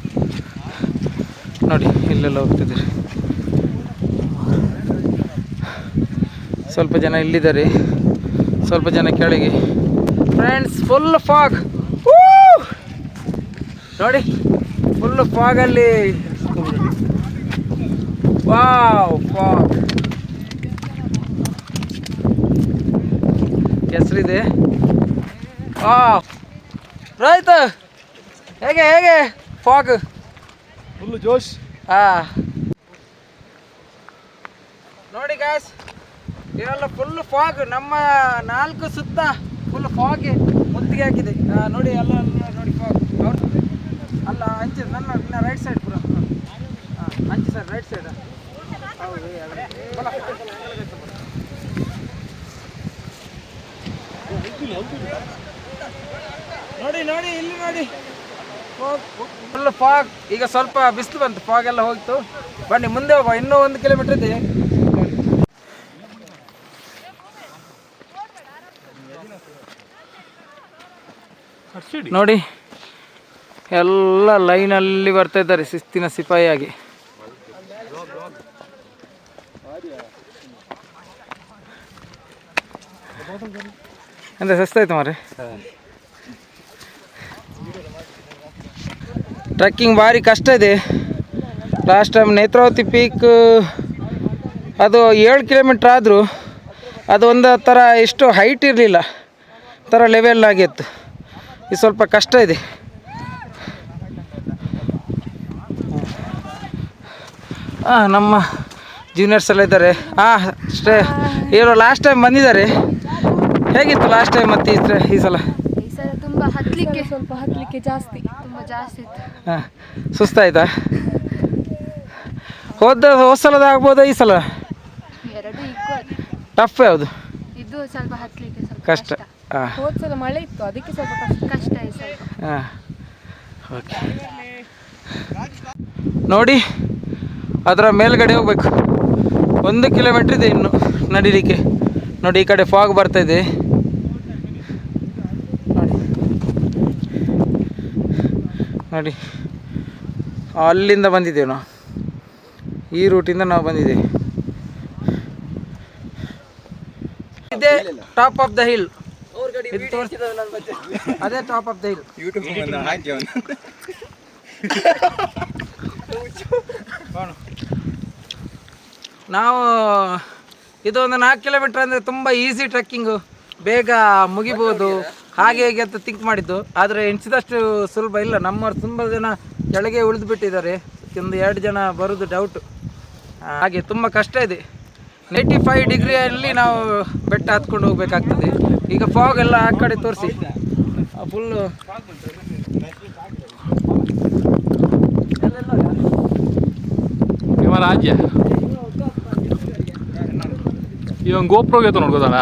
ನೋಡಿ, ಇಲ್ಲೆಲ್ಲ ಹೋಗ್ತಿದ್ದಾರೆ. ಸ್ವಲ್ಪ ಜನ ಇಲ್ಲಿದ್ದಾರೆ, ಸ್ವಲ್ಪ ಜನ ಕೆಳಗೆ. ಫ್ರೆಂಡ್ಸ್ ಫುಲ್ ಫಾಗ್ ನೋಡಿ, ಫುಲ್ ಫಾಗಲ್ಲಿ ವಾವ್ ಫಾಗ್ ಹೆಸರಿದೆ. ರೈತ ಹೇಗೆ ಹೇಗೆ ಫಾಗ್ ಫುಲ್ಲು ಜೋಶ್. ನೋಡಿ ಗಾಯ್ಸ್, ಇದೆಲ್ಲ ಫುಲ್ ಫಾಗ್. ನಮ್ಮ 4 ಸುತ್ತ ಫುಲ್ ಫಾಗ್ ಮುತ್ತಿಗೆ ಹಾಕಿದೆ ನೋಡಿ. ಎಲ್ಲ ನೋಡಿ ಫಾಗ್ ಅಲ್ಲ ಅಂಚೆ ನನ್ನ ರೈಟ್ ಸೈಡ್ ಪುರ ಅಂಚೆ ಸರ್ ರೈಟ್ ಸೈಡ್. ನೋಡಿ ನೋಡಿ ಇಲ್ಲಿ ನೋಡಿ ಫುಲ್ ಫಾಗ್. ಈಗ ಸ್ವಲ್ಪ ಬಿಸಿಲು ಬಂತು, ಫಾಗ್ ಎಲ್ಲ ಹೋಗ್ತು. ಬನ್ನಿ ಮುಂದೆ ಹೋಗುವ, ಇನ್ನೂ 1 ಕಿಲೋಮೀಟರ್ ಇದೆ. ನೋಡಿ ಎಲ್ಲ ಲೈನಲ್ಲಿ ಬರ್ತಾ ಇದ್ದಾರೆ ಶಿಸ್ತಿನ ಸಿಪಾಯಿಯಾಗಿ. ಎಂತ ಸಸ್ತಾಯ್ತು ಮಾರೆ. ಟ್ರೆಕ್ಕಿಂಗ್ ಭಾರಿ ಕಷ್ಟ ಇದೆ. ಲಾಸ್ಟ್ ಟೈಮ್ ನೇತ್ರಾವತಿ ಪೀಕ್ ಅದು 7 ಕಿಲೋಮೀಟ್ರ್ ಆದರೂ ಅದು ಒಂದು ಥರ ಎಷ್ಟು ಹೈಟ್ ಇರಲಿಲ್ಲ, ಥರ ಲೆವೆಲ್ ಆಗಿತ್ತು. ಇದು ಸ್ವಲ್ಪ ಕಷ್ಟ ಇದೆ. ನಮ್ಮ ಜೂನಿಯರ್ಸ್ ಎಲ್ಲ ಇದ್ದಾರೆ. ಅಷ್ಟೇ ಇವರು ಲಾಸ್ಟ್ ಟೈಮ್ ಬಂದಿದ್ದಾರೆ. ಹೇಗಿತ್ತು ಲಾಸ್ಟ್ ಟೈಮ್ ಮತ್ತು ಈ ಸಲ? ಈ ಸಲ ತುಂಬ ಸ್ವಲ್ಪ ಹತ್ತಲಿಕ್ಕೆ ಜಾಸ್ತಿ, ತುಂಬ ಜಾಸ್ತಿ ಇತ್ತು. ಸುಸ್ತಾಯ್ತಾ? ಹೋದ ಸಲದ ಆಗ್ಬೋದಾ ಈ ಸಲ? ಎರಡು ಈಕ್ವಲ್. ಟಫ್ ಯಾವುದು? ಇದು ಸ್ವಲ್ಪ ಹತ್ತಲಿಕ್ಕೆ ಸ್ವಲ್ಪ ಕಷ್ಟ. ಹೋದ ಸಲ ಮಳೆ ಇತ್ತು, ಅದಕ್ಕೆ ಸ್ವಲ್ಪ ಕಷ್ಟ ಈ ಸಲ. ಓಕೆ ನೋಡಿ, ಅದರ ಮೇಲ್ಗಡೆ ಹೋಗ್ಬೇಕು. 1 ಕಿಲೋಮೀಟ್ರ್ ಇದೆ ಇನ್ನು ನಡಿಲಿಕ್ಕೆ. ನೋಡಿ ಈ ಕಡೆ ಫಾಗ್ ಬರ್ತಾ ಇದೆ ನೋಡಿ. ನೋಡಿ ಅಲ್ಲಿಂದ ಬಂದಿದ್ದೇವೆ ನಾವು, ಈ ರೂಟಿಂದ ನಾವು ಬಂದಿದ್ದೇವೆ. ಇದೇ ಟಾಪ್ ಆಫ್ ದ ಹಿಲ್. ಅದೇ ಟಾಪ್ ಆಫ್ ದ ಹಿಲ್. ನಾವು ಇದು ಒಂದು 4 ಕಿಲೋಮೀಟ್ರ್ ಅಂದರೆ ತುಂಬ ಈಸಿ ಟ್ರೆಕ್ಕಿಂಗು, ಬೇಗ ಮುಗಿಬೋದು ಹಾಗೆ ಹೇಗೆ ಅಂತ ಥಿಂಕ್ ಮಾಡಿದ್ದು. ಆದರೆ ಎಣಿಸಿದಷ್ಟು ಸುಲಭ ಇಲ್ಲ. ನಮ್ಮವ್ರು ತುಂಬ ಜನ ಕೆಳಗೆ ಉಳಿದು ಬಿಟ್ಟಿದ್ದಾರೆ. ಒಂದು 2 ಜನ ಬರೋದು ಡೌಟು. ಹಾಗೆ ತುಂಬ ಕಷ್ಟ ಇದೆ. 85 ಡಿಗ್ರಿಯಲ್ಲಿ ನಾವು ಬೆಟ್ಟ ಹತ್ಕೊಂಡು ಹೋಗ್ಬೇಕಾಗ್ತದೆ. ಈಗ ಫಾಗ್ ಎಲ್ಲ ಆ ಕಡೆ ತೋರಿಸಿ ಫುಲ್ಲು ರಾಜ್ಯ ಇವಾಗ ಗೋಪ್ರೋಗೆ ನೋಡ್ಕೋತಾನ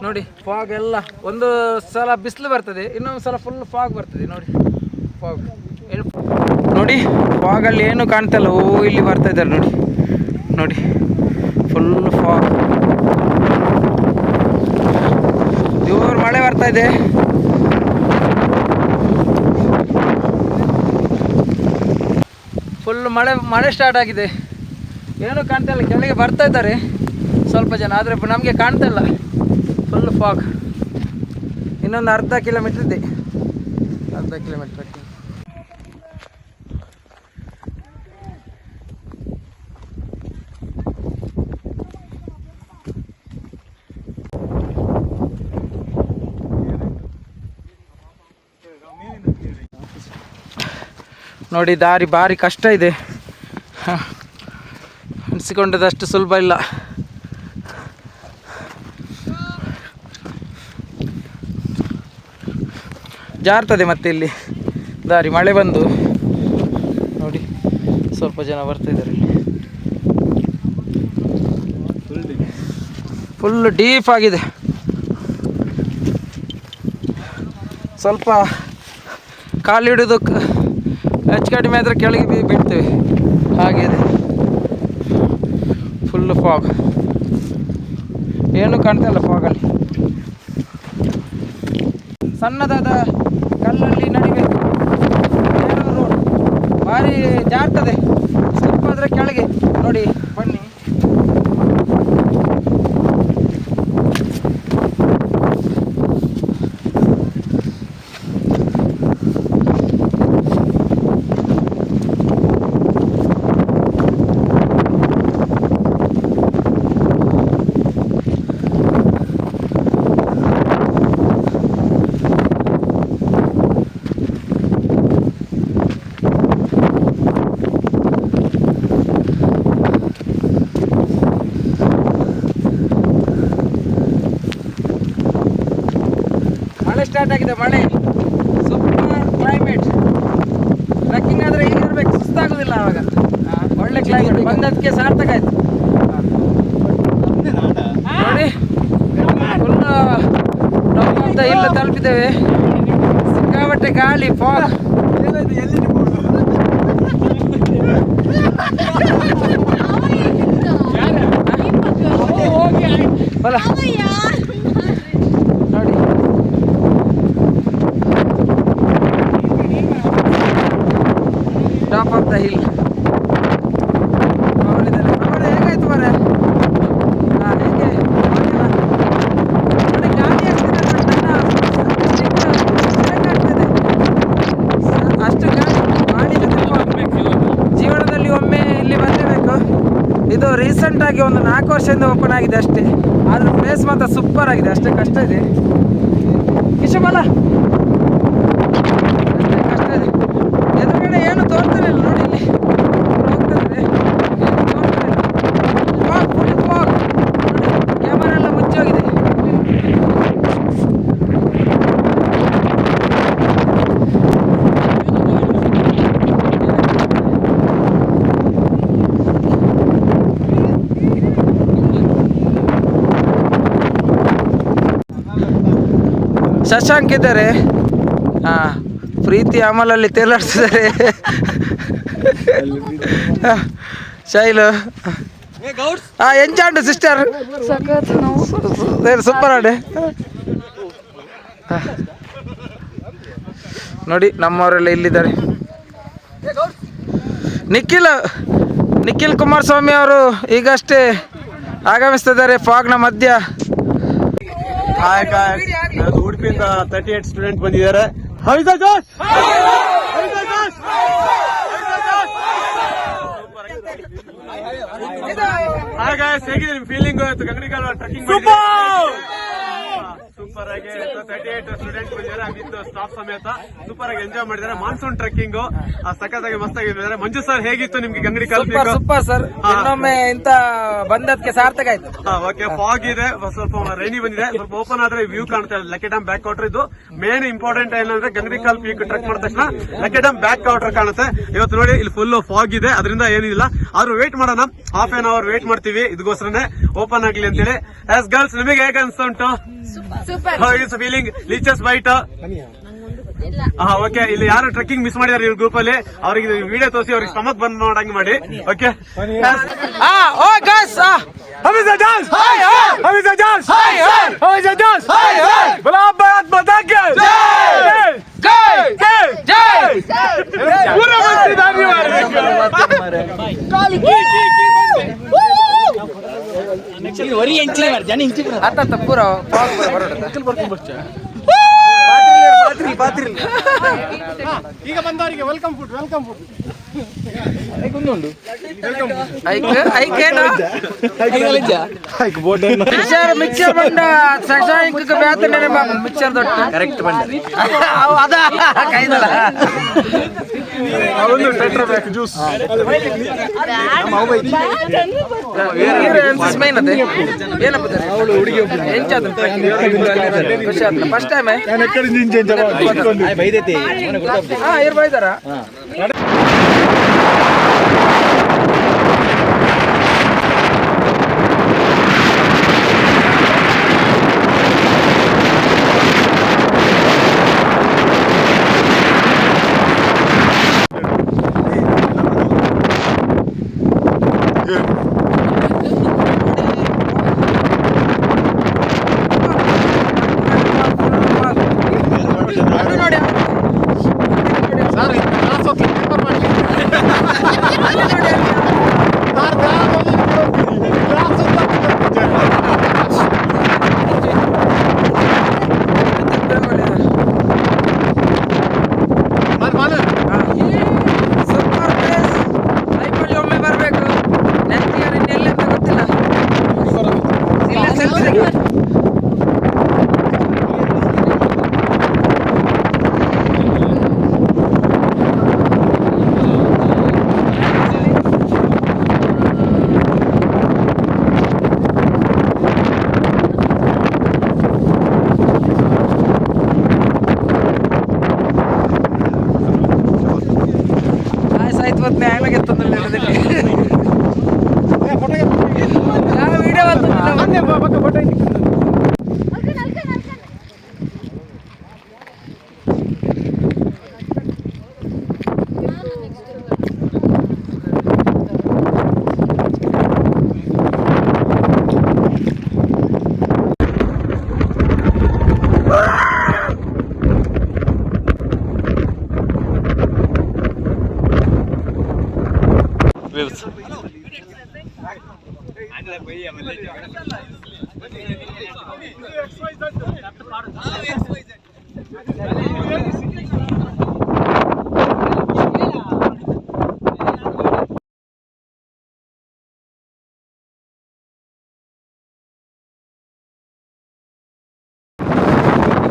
ನೋಡಿ. ಫಾಗ್ ಎಲ್ಲ ಒಂದು ಸಲ ಬಿಸಿಲು ಬರ್ತದೆ, ಇನ್ನೊಂದು ಸಲ ಫುಲ್ ಫಾಗ್ ಬರ್ತದೆ ನೋಡಿ. ಫಾಗ್ ನೋಡಿ, ಫಾಗಲ್ಲಿ ಏನು ಕಾಣ್ತಲ್ಲ. ಓ ಇಲ್ಲಿ ಬರ್ತಾ ಇದ್ದಾರೆ ನೋಡಿ, ನೋಡಿ ಫುಲ್ ಫಾಗ್. ಜೋರು ಮಳೆ ಬರ್ತಾ ಇದೆ. ಫುಲ್ ಮಳೆ ಸ್ಟಾರ್ಟ್ ಆಗಿದೆ. ಏನೂ ಕಾಣ್ತಾ ಇಲ್ಲ, ಕೆಳಗೆ ಬರ್ತಾ ಇದ್ದಾರೆ ಸ್ವಲ್ಪ ಜನ, ಆದರೆ ನಮಗೆ ಕಾಣ್ತಾ ಇಲ್ಲ, ಫುಲ್ ಫಾಗ್. ಇನ್ನೊಂದು ಅರ್ಧ ಕಿಲೋಮೀಟ್ರ್ ಇದೆ, ಅರ್ಧ ಕಿಲೋಮೀಟ್ರ್. ನೋಡಿ ದಾರಿ ಭಾರಿ ಕಷ್ಟ ಇದೆ, ಅನಿಸಿಕೊಂಡದಷ್ಟು ಸುಲಭ ಇಲ್ಲ. ಜಾರ್ತದೆ ಮತ್ತೆ ಇಲ್ಲಿ ದಾರಿ, ಮಳೆ ಬಂದು ನೋಡಿ ಸ್ವಲ್ಪ ಜನ ಬರ್ತಾಯಿದ್ದಾರೆ. ಫುಲ್ ಡೀಪ್ ಆಗಿದೆ, ಸ್ವಲ್ಪ ಕಾಲಿಡೋದಕ್ಕೆ ಹೆಚ್ಚು ಕಡಿಮೆ ಆದರೆ ಕೆಳಗೆ ಬಿಡ್ತೇವೆ, ಹಾಗಿದೆ. ಫುಲ್ ಫಾಗ್, ಏನು ಕಾಣ್ತಾ ಇಲ್ಲ ಫಾಗಲ್ಲಿ. ಸಣ್ಣದಾದ ಕಲ್ಲಲ್ಲಿ ನಡಿಬೇಕು, ರೋಡ್ ಭಾರಿ ಜಾರ್ತದೆ, ಸ್ವಲ್ಪ ಆದರೆ ಕೆಳಗೆ ನೋಡಿ. ಬನ್ನಿ, ಸ್ಟಾರ್ಟ್ ಆಗಿದೆ ಮಳೆ, ಸೂಪರ್ ಕ್ಲೈಮೇಟ್. ಟ್ರೆಕ್ಕಿಂಗ್ ಆದರೆ ಹೀಗೆ ಇರಬೇಕು, ಸುಸ್ತಾಗೋದಿಲ್ಲ ಆವಾಗ. ಒಳ್ಳೆ ಕ್ಲೈಮೇಟ್, ಬಂದದಕ್ಕೆ ಸಾರ್ಥಕ ಆಯ್ತು. ನೋಡಿ full top of the hill ತಲುಪಿದ್ದೇವೆ. ಸಿಕ್ಕಾಬಟ್ಟೆ ಗಾಳಿ, ಫಾಗ್. ನೋಡಿ ಟಾಪ್ ಆಫ್ ದ ಹಿಲ್. ಹೇಗಾಯ್ತು ಮರ? ಹೇಗೆ ಗಾಳಿ ಅಷ್ಟು ಗಾಳಿ ಜೀವನದಲ್ಲಿ ಒಮ್ಮೆ ಇಲ್ಲಿ ಬಂದಿರಬೇಕು. ಇದು ರೀಸೆಂಟಾಗಿ ಒಂದು 4 ವರ್ಷದಿಂದ ಓಪನ್ ಆಗಿದೆ ಅಷ್ಟೇ, ಆದ್ರೆ ಪ್ಲೇಸ್ ಮಾತ್ರ ಸೂಪರ್ ಆಗಿದೆ. ಅಷ್ಟೇ ಕಷ್ಟ ಇದೆ ಕಿಶಬಲ, ಕಷ್ಟ ಇದೆ. ಎದುರುಗಡೆ ಏನು ತೋರ್ತಾರಿಲ್ಲ ನೋಡಿ, ಇಲ್ಲಿ ಹೋಗ್ತಿದ್ರೆ ಏನು ತೋರ್ತಾರಿಲ್ಲ. Fog, full fog. ಕ್ಯಾಮರಾ ಎಲ್ಲ ಮುಚ್ಚೋಗಿದೆ. ಶಶಾಂಕ್ ಇದ್ದಾರೆ, ಪ್ರೀತಿ ಅಮಲಲ್ಲಿ ತೇಲಾಡ್ತಿದ್ದಾರೆ. Shailu ಎಂಜಾಂಡು sister, super ಆಡೆ. ನೋಡಿ ನಮ್ಮವರೆಲ್ಲ ಇಲ್ಲಿದ್ದಾರೆ. ನಿಖಿಲ್ ಕುಮಾರಸ್ವಾಮಿ ಅವರು ಈಗಷ್ಟೇ ಆಗಮಿಸ್ತಿದ್ದಾರೆ ಫಾಗ್ನ ಮಧ್ಯ. ಉಡುಪಿಯಿಂದ 38 ಸ್ಟೂಡೆಂಟ್ ಬಂದಿದ್ದಾರೆ. ಹೇಗಿದೆ ನಿಮ್ ಫೀಲಿಂಗ್? ಗಂಗಡಿಕಾಲ್ ಟ್ರೆಕ್ಕಿಂಗ್ ಸೂಪರ್ ಆಗಿ 38 ಸ್ಟೂಡೆಂಟ್ ಬಂದಿದ್ದಾರೆ, ವಿತ್ ಸ್ಟಾಫ್ ಸಮೇತ ಸೂಪರ್ ಆಗಿ ಎಂಜಾಯ್ ಮಾಡಿದ್ದಾರೆ. ಮಾನ್ಸೂನ್ ಟ್ರೆಕ್ಕಿಂಗ್ ಸಖತ್ತಾಗಿ ಮಸ್ತಾಗಿದ್ದಾರೆ. ಮಂಜು ಸರ್ ಹೇಗಿತ್ತು ನಿಮ್ಗೆ ಗಂಗಡಿಕಾಲ್? ಸೂಪರ್ ಸರ್, ಇನ್ನೊಮ್ಮೆ ಇಂತ ಬಂದದಕ್ಕೆ ಸಾರ್ಥಕ ಆಯ್ತು. ಓಕೆ, ಫಾಗ್ ಇದೆ, ಸ್ವಲ್ಪ ರೈನಿ ಬಂದಿದೆ, ಸ್ವಲ್ಪ ಓಪನ್ ಆದ್ರೆ ವ್ಯೂ ಕಾಣ್ತಾ ಇದೆ. ಲಕ್ಕಿ ಡ್ಯಾಮ್ ಬ್ಯಾಕ್ ವಾಟರ್ ಇದು ಮೇನ್ ಇಂಪಾರ್ಟೆಂಟ್ ಏನಂದ್ರೆ ಗಂಗಡಿಕಾಲ್ ಪೀಕ್ ಟ್ರೆಕ್ ಮಾಡಿದ ತಕ್ಷಣ ಲಕ್ಕಿ ಡ್ಯಾಮ್ ಬ್ಯಾಕ್ ವಾಟರ್ ಕಾಣುತ್ತೆ. ಇವತ್ತು ನೋಡಿ ಇಲ್ಲಿ ಫುಲ್ ಫಾಗ್ ಇದೆ, ಅದರಿಂದ ಏನಿಲ್ಲ. ಆದ್ರೂ ವೇಟ್ ಮಾಡೋಣ, ಹಾಫ್ ಆನ್ ಅವರ್ ವೇಟ್ ಮಾಡ್ತೀವಿ ಇದಕ್ಕೋಸ್ಕರನೇ ಓಪನ್ ಆಗ್ಲಿ ಅಂತೇಳಿ. ಆಸ್ ಗರ್ಲ್ಸ್ ನಿಮಗೆ ಹೇಗೆ ಅನ್ಸ್ತಾ ಉಂಟು? How is feeling? Leeches bite? Okay, ಇಲ್ಲಿ ಯಾರು ಟ್ರೆಕ್ಕಿಂಗ್ ಮಿಸ್ ಮಾಡಿದಾರೆ ಇವ್ರ ಗ್ರೂಪ್ ಅಲ್ಲಿ, ಅವ್ರಿಗೆ ವಿಡಿಯೋ ತೋರಿಸಿ ಅವ್ರಿಗೆ ಸ್ಟಮಕ್ ಬಂದ್ ಮಾಡಂಗ್ ಮಾಡಿ. ಓಕೆ, ಅತ್ತ ಪೂರ ಬರೋಡ ಈಗ ಬಂದವರಿಗೆ ವೆಲ್ಕಮ್ ಫುಡ್ ಮಿಕ್ಸರ್ ಬಂಡ ಸಶಾಂಕ ಬೇತನೆ ಮಿಕ್ಸರ್ ದೊಡ್ಡ ಕರೆಕ್ಟ್ ಬಂಡ ಅದ ಕೈದಲ್ಲ ಜ್ಯೂಸ್ ಫಸ್ಟ್ ಟೈಮ್ ಇರ್ಬೈದಾರ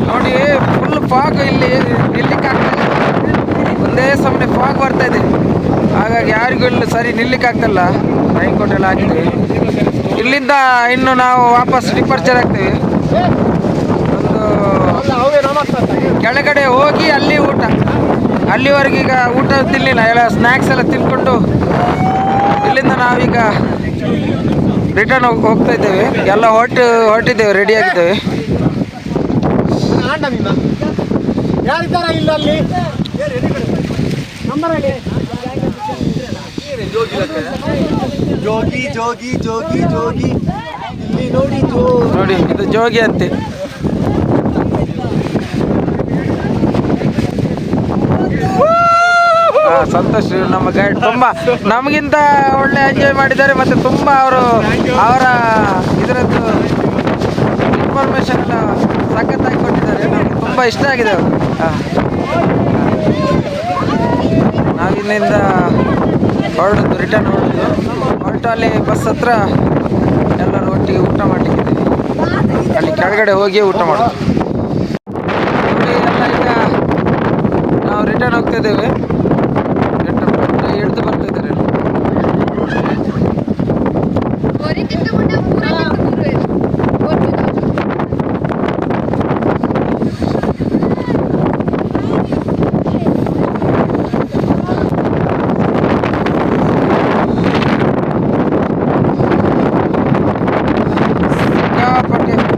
ನೋಡಿ ಫುಲ್ ಫಾಗ್ ಇಲ್ಲಿ ನಿಲ್ಲಿಕ್ಕಾಗ್ತದೆ, ಒಂದೇ ಸಮನೆ ಫಾಗ್ ಬರ್ತಾ ಇದೆ, ಹಾಗಾಗಿ ಯಾರಿಗೂ ಇಲ್ಲಿ ಸರಿ ನಿಲ್ಲಿಕ್ಕಾಗ್ತಲ್ಲ. ರೈನ್ ಕೋಟ್ ಎಲ್ಲ ಹಾಕಿದ್ವಿ. ಇಲ್ಲಿಂದ ಇನ್ನು ನಾವು ವಾಪಸ್ ಡಿಪಾರ್ಚರ್ ಆಗ್ತೇವೆ. ಒಂದು ಕೆಳಗಡೆ ಹೋಗಿ ಅಲ್ಲಿ ಊಟ, ಅಲ್ಲಿವರೆಗೆ ಈಗ ಊಟ ತಿನ್ನಲಿಲ್ಲ, ಎಲ್ಲ ಸ್ನ್ಯಾಕ್ಸ್ ಎಲ್ಲ ತಿನ್ಕೊಂಡು ಇಲ್ಲಿಂದ ನಾವೀಗ ರಿಟರ್ನ್ ಹೋಗ್ತಾ ಇದ್ದೇವೆ. ಎಲ್ಲ ಹೊರಟಿದ್ದೇವೆ, ರೆಡಿ ಆಗಿದ್ದೇವೆ. ಯಾರಿದ್ದಾರ ಇಲ್ಲ ಅಲ್ಲಿ ಜೋಗಿ ಜೋಗಿ ಜೋಗಿ ಜೋಗಿ ಇಲ್ಲಿ ನೋಡಿ ನೋಡಿ, ಇದು ಜೋಗಿ ಅಂತೆ. ಸಂತೋಷ್ ನಮ್ಮ ಗೈಡ್ ತುಂಬ ನಮಗಿಂತ ಒಳ್ಳೆ ಎಂಜಾಯ್ ಮಾಡಿದ್ದಾರೆ. ಮತ್ತು ತುಂಬ ಅವರ ಇದರದ್ದು ಇನ್ಫಾರ್ಮೇಶನ್ ಸಖತ್ತಾಗಿ ಕೊಟ್ಟಿದ್ದಾರೆ. ನಮಗೆ ತುಂಬ ಇಷ್ಟ ಆಗಿದೆ ಅವರು. ನಾವಿಲ್ಲಿಂದ ರಿಟರ್ನ್ ಹೊರಟು ಅಲ್ಲಿ ಬಸ್ ಹತ್ರ ಎಲ್ಲರೂ ಒಟ್ಟಿಗೆ ಊಟ ಮಾಡಲಿಕ್ಕೆ ಅಲ್ಲಿ ಕೆಳಗಡೆ ಹೋಗಿ ಊಟ ಮಾಡೋದು. ಎಲ್ಲ ಈಗ ನಾವು ರಿಟರ್ನ್ ಹೋಗ್ತಿದ್ದೇವೆ. ಹಿಡಿದು ಬರ್ತಾ ಇದ್ದಾರೆ.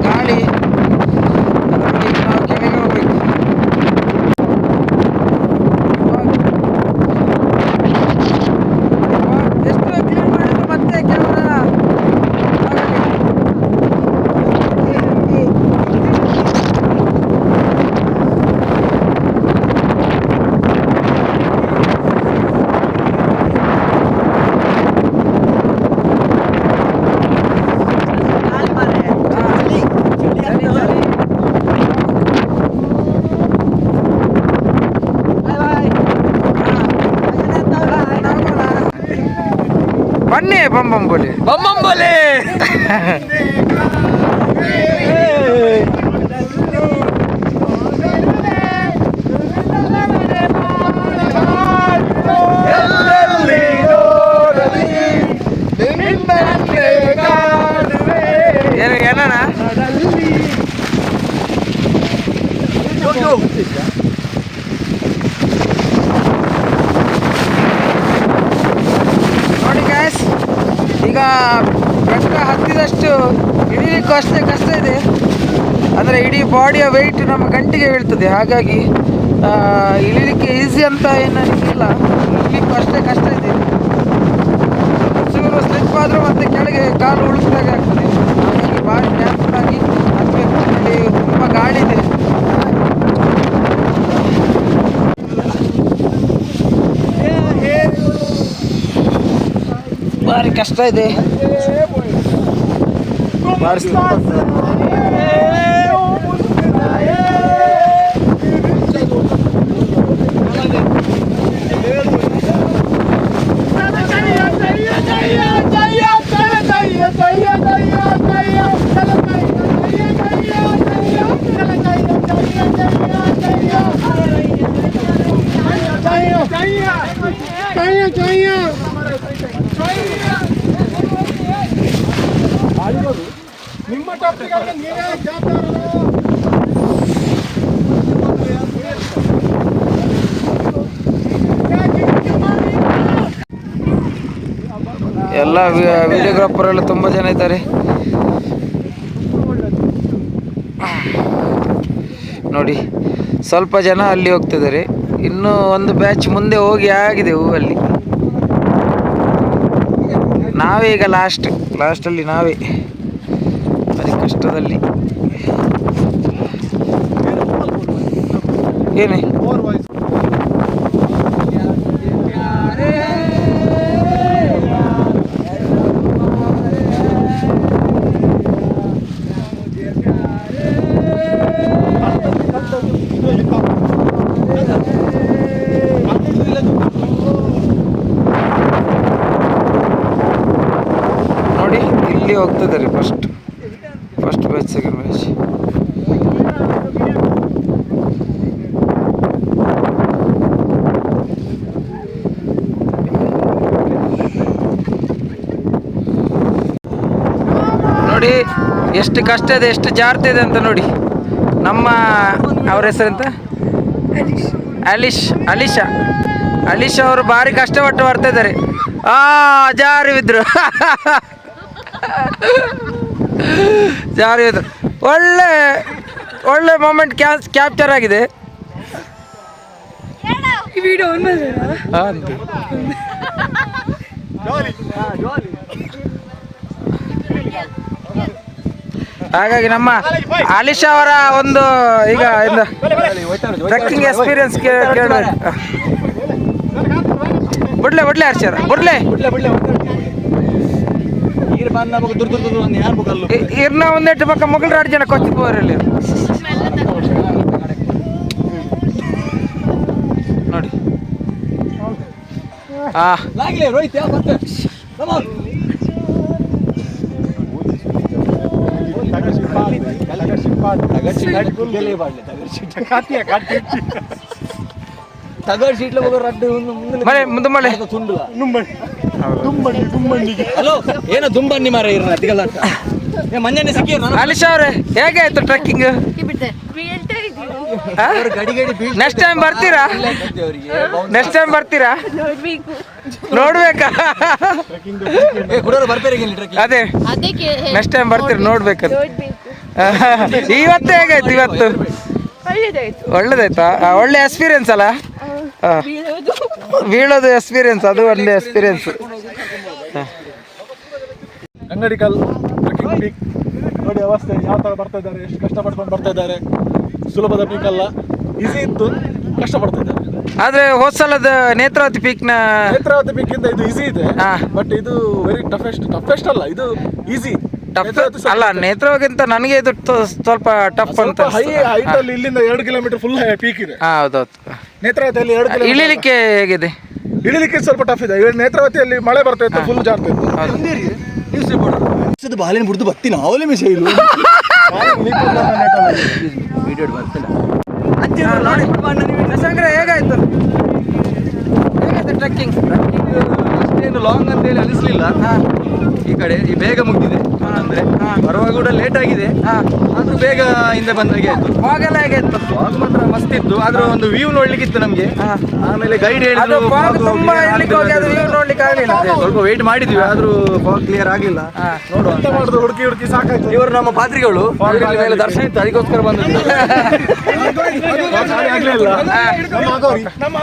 ಗಾಳಿ ನಾವು ಕೆಳಗೆ ಹೋಗ್ಬೇಕು. ಎಷ್ಟು ಕ್ಲೀನ್ ಮಾಡಿದ್ರು ಮತ್ತೆ ಕ್ಯಾಮ್ರಾ ಬಂಬಂಬೋಲಿ ಬಮ್ಮಂಬೋಲೆ ಏನು ಏನಣ್ಣ ನೋಡಿ ಗ್ಯಾಸ್, ಈಗ ಬೆಟ್ಟ ಹತ್ತಿದಷ್ಟು ಇಳಿಲಿಕ್ಕೂ ಅಷ್ಟೇ ಕಷ್ಟ ಇದೆ. ಅಂದರೆ ಇಡೀ ಬಾಡಿಯ ವೆಯ್ಟ್ ನಮ್ಮ ಗಂಟಿಗೆ ಬೀಳ್ತದೆ. ಹಾಗಾಗಿ ಇಳಿಲಿಕ್ಕೆ ಈಸಿ ಅಂತ ಏನಿಲ್ಲ, ಇಳಿಲಿಕ್ಕೂ ಅಷ್ಟೇ ಕಷ್ಟ ಇದೆ. ಚೂರು ಸ್ಲಿಪ್ ಆದರೂ ಮತ್ತೆ ಕೆಳಗೆ ಕಾಲು ಉಳುಕಿದಾಗ ಆಗ್ತದೆ. ಹಾಗಾಗಿ ಭಾರಿ ಕ್ಯಾನ್ಸಲ್ ಆಗಿ ಹತ್ತಬೇಕು. ಇಲ್ಲಿ ತುಂಬ ಗಾಳಿ ಇದೆ. ಭಾರಿ ಕಷ್ಟ ಇದೆ. ಭಾರಿ ನಿಮ್ಮ ಟಾಪಿಕ್ ನೀವೇ ಎಲ್ಲ ವಿಡಿಯೋಗ್ರಾಫರ್ ಎಲ್ಲ ತುಂಬ ಜನ ಇದ್ದಾರೆ ನೋಡಿ. ಸ್ವಲ್ಪ ಜನ ಅಲ್ಲಿ ಹೋಗ್ತಿದ್ದಾರೆ. ಇನ್ನೂ ಒಂದು ಬ್ಯಾಚ್ ಮುಂದೆ ಹೋಗಿ ಆಗಿದೆ ಹೂವಲ್ಲಿ. ನಾವೇ ಈಗ ಲಾಸ್ಟಲ್ಲಿ ನಾವೇ ಅದೇ ಕಷ್ಟದಲ್ಲಿ. ಏನೇ ನೋಡಿ, ಇಲ್ಲಿ ಹೋಗ್ತಿದ್ದಾರೆ ಫಸ್ಟ್ ಬ್ಯಾಚ್, ಸೆಕೆಂಡ್ ಬ್ಯಾಚ್. ನೋಡಿ ಎಷ್ಟು ಕಷ್ಟ ಇದೆ, ಎಷ್ಟು ಜಾರ್ತಾ ಇದೆ ಅಂತ ನೋಡಿ. ನಮ್ಮ ಅವ್ರ ಹೆಸರೆಂತ ಅಲಿಶಾ ಅವರು ಭಾರಿ ಕಷ್ಟಪಟ್ಟು ಬರ್ತಾ ಇದ್ದಾರೆ. ಜಾರಿ ಬಿದ್ರು ಒಳ್ಳೆ ಮೊಮೆಂಟ್ ಕ್ಯಾಪ್ಚರ್ ಆಗಿದೆ. ಹಾಗಾಗಿ ನಮ್ಮ ಅಲಿಶಾ ಅವರ ಒಂದು ಈಗ ಟ್ರೆಕ್ಕಿಂಗ್ ಎಕ್ಸ್ಪೀರಿಯನ್ಸ್ ಕೇಳಿದ್ರೆ ಬಿಡ್ಲೆ ಹರ್ಷರ ಬಿಡ್ಲೆ ಇರ್ನ ಒಂದೆಟ್ಟು ಪಕ್ಕ ಮಗಳು 2 ಜನ ಕೊಚ್ಚಿ ಹೋರಲ್ಲಿ ನೋಡಿ. ತಗಡ್ ಶೀಟ್ಲ ಮುಂದೆ ಮಳೆ ಹಲೋ ಏನೋ ದುಂಬಣ್ಣಿ ಮಾರ ಇರ ತಿಗಲ್ಲ ಮಂಜಾನೆ ಸಿಕ್ಕಿ ಅಲಿಶಾ ಅವ್ರೆ, ಹೇಗೆ ಆಯ್ತು ಟ್ರೆಕ್ಕಿಂಗ್? ನೆಕ್ಸ್ಟ್ ಟೈಮ್ ಬರ್ತೀರಾ? ನೋಡ್ಬೇಕಾ? ಅದೇ ನೆಕ್ಸ್ಟ್ ಟೈಮ್ ಬರ್ತೀರಾ ನೋಡ್ಬೇಕಂತ. ಇವತ್ತು ಹೇಗಾಯ್ತು? ಇವತ್ತು ಒಳ್ಳೇದಾಯ್ತಾ? ಒಳ್ಳೆ ಎಕ್ಸ್ಪೀರಿಯನ್ಸ್ ಅಲ್ಲ? ಬೀಳೋದು ಎಕ್ಸ್ಪೀರಿಯನ್ಸ್, ಅದು ಒಳ್ಳೆ ಎಕ್ಸ್ಪೀರಿಯನ್ಸ್. ಅಂಗಡಿಕಲ್ ಟ್ರೆಕ್ಕಿಂಗ್ ಪೀಕ್ ನೋಡಿ ಅವಸ್ಥೆ ಯಾವ ಥರ ಬರ್ತಾ ಇದ್ದಾರೆ, ಎಷ್ಟು ಕಷ್ಟಪಡ್ಕೊಂಡು ಬರ್ತಾ ಇದ್ದಾರೆ. ಸುಲಭದ ಪೀಕ್ ಅಲ್ಲ, ಈಸಿ ಇತ್ತು, ಕಷ್ಟಪಡ್ತಾ ಇದ್ದಾರೆ. ಆದ್ರೆ ಹೋದ್ಸಲದ ನೇತ್ರಾವತಿ ಪೀಕ್ ಇಂದ ಇದು ಈಸಿ ಇದೆ, ಬಟ್ ಇದು ವೆರಿ ಟಫೆಸ್ಟ್ ಅಲ್ಲ, ಇದು ಈಸಿ. ಅಲ್ಲ, ನೇತ್ರಾವತಿಗಿಂತ ನನಗೆ ಇದು ಸ್ವಲ್ಪ ಟಫ್ ಅಂತ. ಹೈಟ್ ಅಲ್ಲಿ ಇಲ್ಲಿಂದ 2 ಕಿಲೋಮೀಟರ್ ಫುಲ್ ಪೀಕ್ ಇದೆ. ಹೌದೌದು. ನೇತ್ರಾವತಿಯಲ್ಲಿ 2 ಕಿಲೋಮೀಟರ್ ಇಳಿಲಿಕ್ಕೆ ಹೇಗಿದೆ? ಇಳಿಲಿಕ್ಕೆ ಸ್ವಲ್ಪ ಟಫ್ ಇದೆ. ಈಗ ನೇತ್ರಾವತಿಯಲ್ಲಿ ಮಳೆ ಬರ್ತಾ ಇತ್ತು, ಫುಲ್ ಜಾರ್ತಾ ಇತ್ತು. ಬಾಲಿನ ಬಿಡ್ದು ಬತ್ತೀನಿ ಅವಲೇ ಮಿಸ್ ಇದು ಶಶಾಂಕರ ಹೇಗಾಯ್ತು ಟ್ರೆಕ್ಕಿಂಗ್? ಅಷ್ಟೇನು ಲಾಂಗ್ ಅಂತ ಹೇಳಿ ಅನಿಸ್ಲಿಲ್ಲ. ಈ ಕಡೆ ಈ ಬೇಗ ಮುಗಿದಿದೆ ಅಂದ್ರೆ ಬರುವಾಗ ಕೂಡ ಲೇಟ್ ಆಗಿದೆ, ಆದ್ರೂ ಬೇಗ ಹಿಂದೆ ಬಂದಾಗೆ ಆಯ್ತು. ಫಾಗೆಲ್ಲ ಹೇಗಾಯ್ತು? ಫಾಗ್ ಮಾತ್ರ ಮಸ್ತ್ ಇತ್ತು, ಆದ್ರೂ ಒಂದು ವ್ಯೂ ನೋಡ್ಲಿಕ್ಕಿತ್ತು ನಮ್ಗೆ. ಆಮೇಲೆ ಗೈಡ್ ಹೇಳಿದ್ರು ತುಂಬಾ ಇರ್ಲಿಕ್ಕೆ ಹೋಗಿ ಅದು view ನೋಡ್ಲಿಕ್ಕೆ ಆಗಲಿಲ್ಲ. ಸ್ವಲ್ಪ ವೇಟ್ ಮಾಡಿದ್ವಿ, ಆದ್ರೂ ಫಾಗ್ ಕ್ಲಿಯರ್ ಆಗಿಲ್ಲ. ನೋಡುವ ಎಂತ ಮಾಡುದು, ಹುಡುಕಿ ಹುಡುಕಿ ಸಾಕಾಯ್ತು. ಇವರು ನಮ್ಮ ಪಾತ್ರಿಗಳು ಮೇಲೆ ದರ್ಶನ ಇತ್ತು, ಅದಕ್ಕೋಸ್ಕರ ಬಂದದ್ದು. ಆಗ್ಲಿಲ್ಲ. ನಮ್ಮ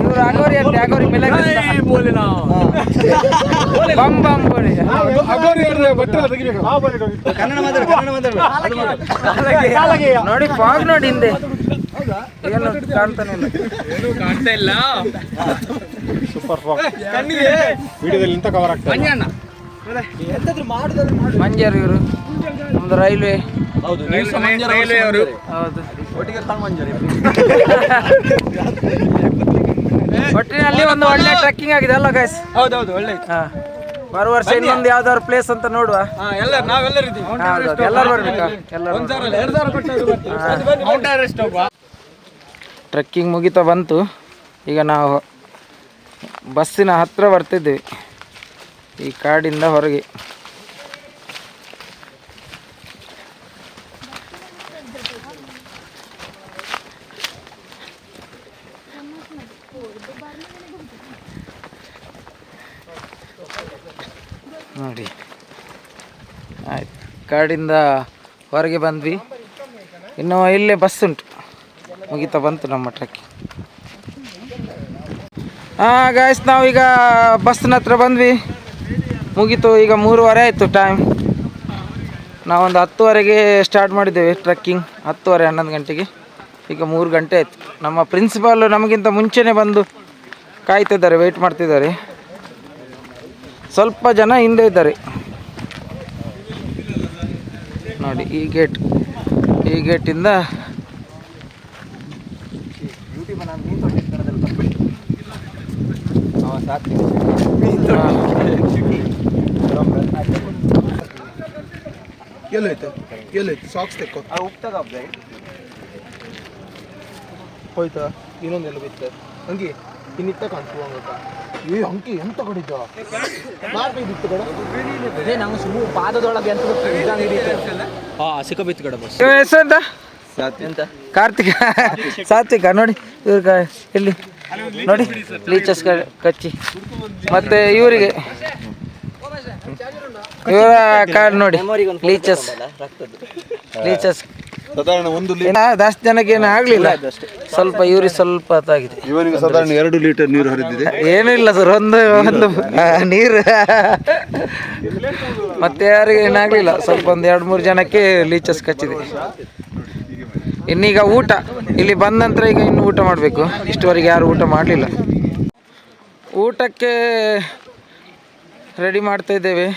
ಇವರು ಅಗೋರಿ ಅಂತೆ, ಅಗೋರಿ ಮೇಲೆ ಬಂ ಬಂ ಬೋಳಿ. ನೋಡಿ ಫಾಗ್ ನೋಡಿ ಹಿಂದೆ ಏನು ಕಾಣ್ತಾನೆ ಇಲ್ಲ. ಸೂಪರ್ ಫಾಗ್ ವಿಡಿಯೋದಲ್ಲಿ ಇಂತ ಕವರ್ ಆಗ್ತದೆ. ಮಂಜರು ಇವರು ನಮ್ದು ರೈಲ್ವೆ. ಹೌದು, ರೈಲ್ವೆ ಅವರು. ಹೌದು, ಒಟ್ಟಿಗೆ ಮಂಜರಿ. ಒಟ್ಟಿನಲ್ಲಿ ಒಂದು ಒಳ್ಳೆ ಟ್ರೆಕ್ಕಿಂಗ್ ಆಗಿದೆ ಅಲ್ಲ ಗೈಸ್? ಹೌದೌದು, ಒಳ್ಳೆ. ಬರುವ ವರ್ಷ ಇನ್ನೊಂದು ಯಾವ್ದಾದ್ರು ಪ್ಲೇಸ್ ಅಂತ ನೋಡುವ. ನಾವೆಲ್ಲರೂ ಇದ್ದೀವಿ. ಎಲ್ಲರೂ ಬರ್ಬೇಕಾ? ಟ್ರೆಕ್ಕಿಂಗ್ ಮುಗಿತಾ ಬಂತು. ಈಗ ನಾವು ಬಸ್ಸಿನ ಹತ್ರ ಬರ್ತಿದ್ದೀವಿ, ಈ ಕಾಡಿಂದ ಹೊರಗೆ. ನೋಡಿ ಆಯ್ತು, ಕಾಡಿಂದ ಹೊರಗೆ ಬಂದ್ವಿ. ಇನ್ನು ಇಲ್ಲೇ ಬಸ್ ಉಂಟು, ಮುಗಿತಾ ಬಂತು ನಮ್ಮ ಟ್ರೆಕ್ಕಿಂಗ್. ಗಾಯ್ಸ್, ನಾವೀಗ ಬಸ್ನ ಹತ್ರ ಬಂದ್ವಿ, ಮುಗೀತು. ಈಗ 3:30 ಆಯಿತು ಟೈಮ್. ನಾವೊಂದು 10:30ಗೆ ಸ್ಟಾರ್ಟ್ ಮಾಡಿದ್ದೇವೆ ಟ್ರೆಕ್ಕಿಂಗ್, 10:30 11 ಗಂಟೆಗೆ. ಈಗ 3 ಗಂಟೆ ಆಯಿತು. ನಮ್ಮ ಪ್ರಿನ್ಸಿಪಾಲ್ ನಮಗಿಂತ ಮುಂಚೆನೇ ಬಂದು ಕಾಯ್ತಿದ್ದಾರೆ, ವೆಯ್ಟ್ ಮಾಡ್ತಿದ್ದಾರೆ. ಸ್ವಲ್ಪ ಜನ ಹಿಂದೆ ಇದ್ದಾರೆ ನೋಡಿ. ಈ ಗೇಟಿಂದ ಎಲ್ಲೋಯ್ತು ಸಾಕ್ಸ್ ತೆಕ್ಕೋ ಹೋಯ್ತಾ? ಇನ್ನೊಂದೆಲ್ಲ ಬಿತ್ತು ಹಂಗೆ ಇನ್ನಿತ್ತ ಕಾಣ್ತು ಹಂಗಕ್ಕ. ಅಂಕಿ ಎಂತ ಕಡಿದ್ದ ಬಿತ್ತು ಕಡ ನಾವು ಸುಮ್ಮನೆ ಪಾದದೊಳಗೆ ಅಂತ ಸಿಕ್ಕಬಿತ್ತು ಕಡ ಬಸ್. ಹೆಸರು ಎಂತ? ಕಾರ್ತಿಕ ಸಾತ್ವಿಕ. ನೋಡಿ ಇವ್ರ ಇಲ್ಲಿ ನೋಡಿ ಲೀಚಸ್ ಕಚ್ಚಿ. ಮತ್ತೆ ಇವರಿಗೆ ಇವರ ಕಾರ್ಡ್ ನೋಡಿ, ಲೀಚಸ್ ಸಾಧಾರಣ 1 ಜಾಸ್ತಿ ಜನಕ್ಕೆ ಏನು ಆಗ್ಲಿಲ್ಲ, ಸ್ವಲ್ಪ ಇವ್ರಿಗೆ ಸ್ವಲ್ಪ ಆಗಿದೆ. ಇವನಿಗೆ ಸಾಧಾರಣ 2 ಲೀಟರ್ ನೀರು ಹರಿದಿದೆ. ಏನಿಲ್ಲ ಸರ್, ಒಂದು ನೀರು. ಮತ್ತೆ ಯಾರಿಗೆ ಏನಾಗ್ಲಿಲ್ಲ, ಸ್ವಲ್ಪ ಒಂದು 2-3 ಜನಕ್ಕೆ ಲೀಚಸ್ ಕಚ್ಚಿದೆ. ಇನ್ನೀಗ ಊಟ ಇಲ್ಲಿ ಬಂದ ನಂತರ ಈಗ ಇನ್ನು ಊಟ ಮಾಡಬೇಕು. ಇಷ್ಟುವರೆಗೆ ಯಾರು ಊಟ ಮಾಡಲಿಲ್ಲ. ಊಟಕ್ಕೆ ರೆಡಿ ಮಾಡ್ತಾ ಇದ್ದೇವೆ.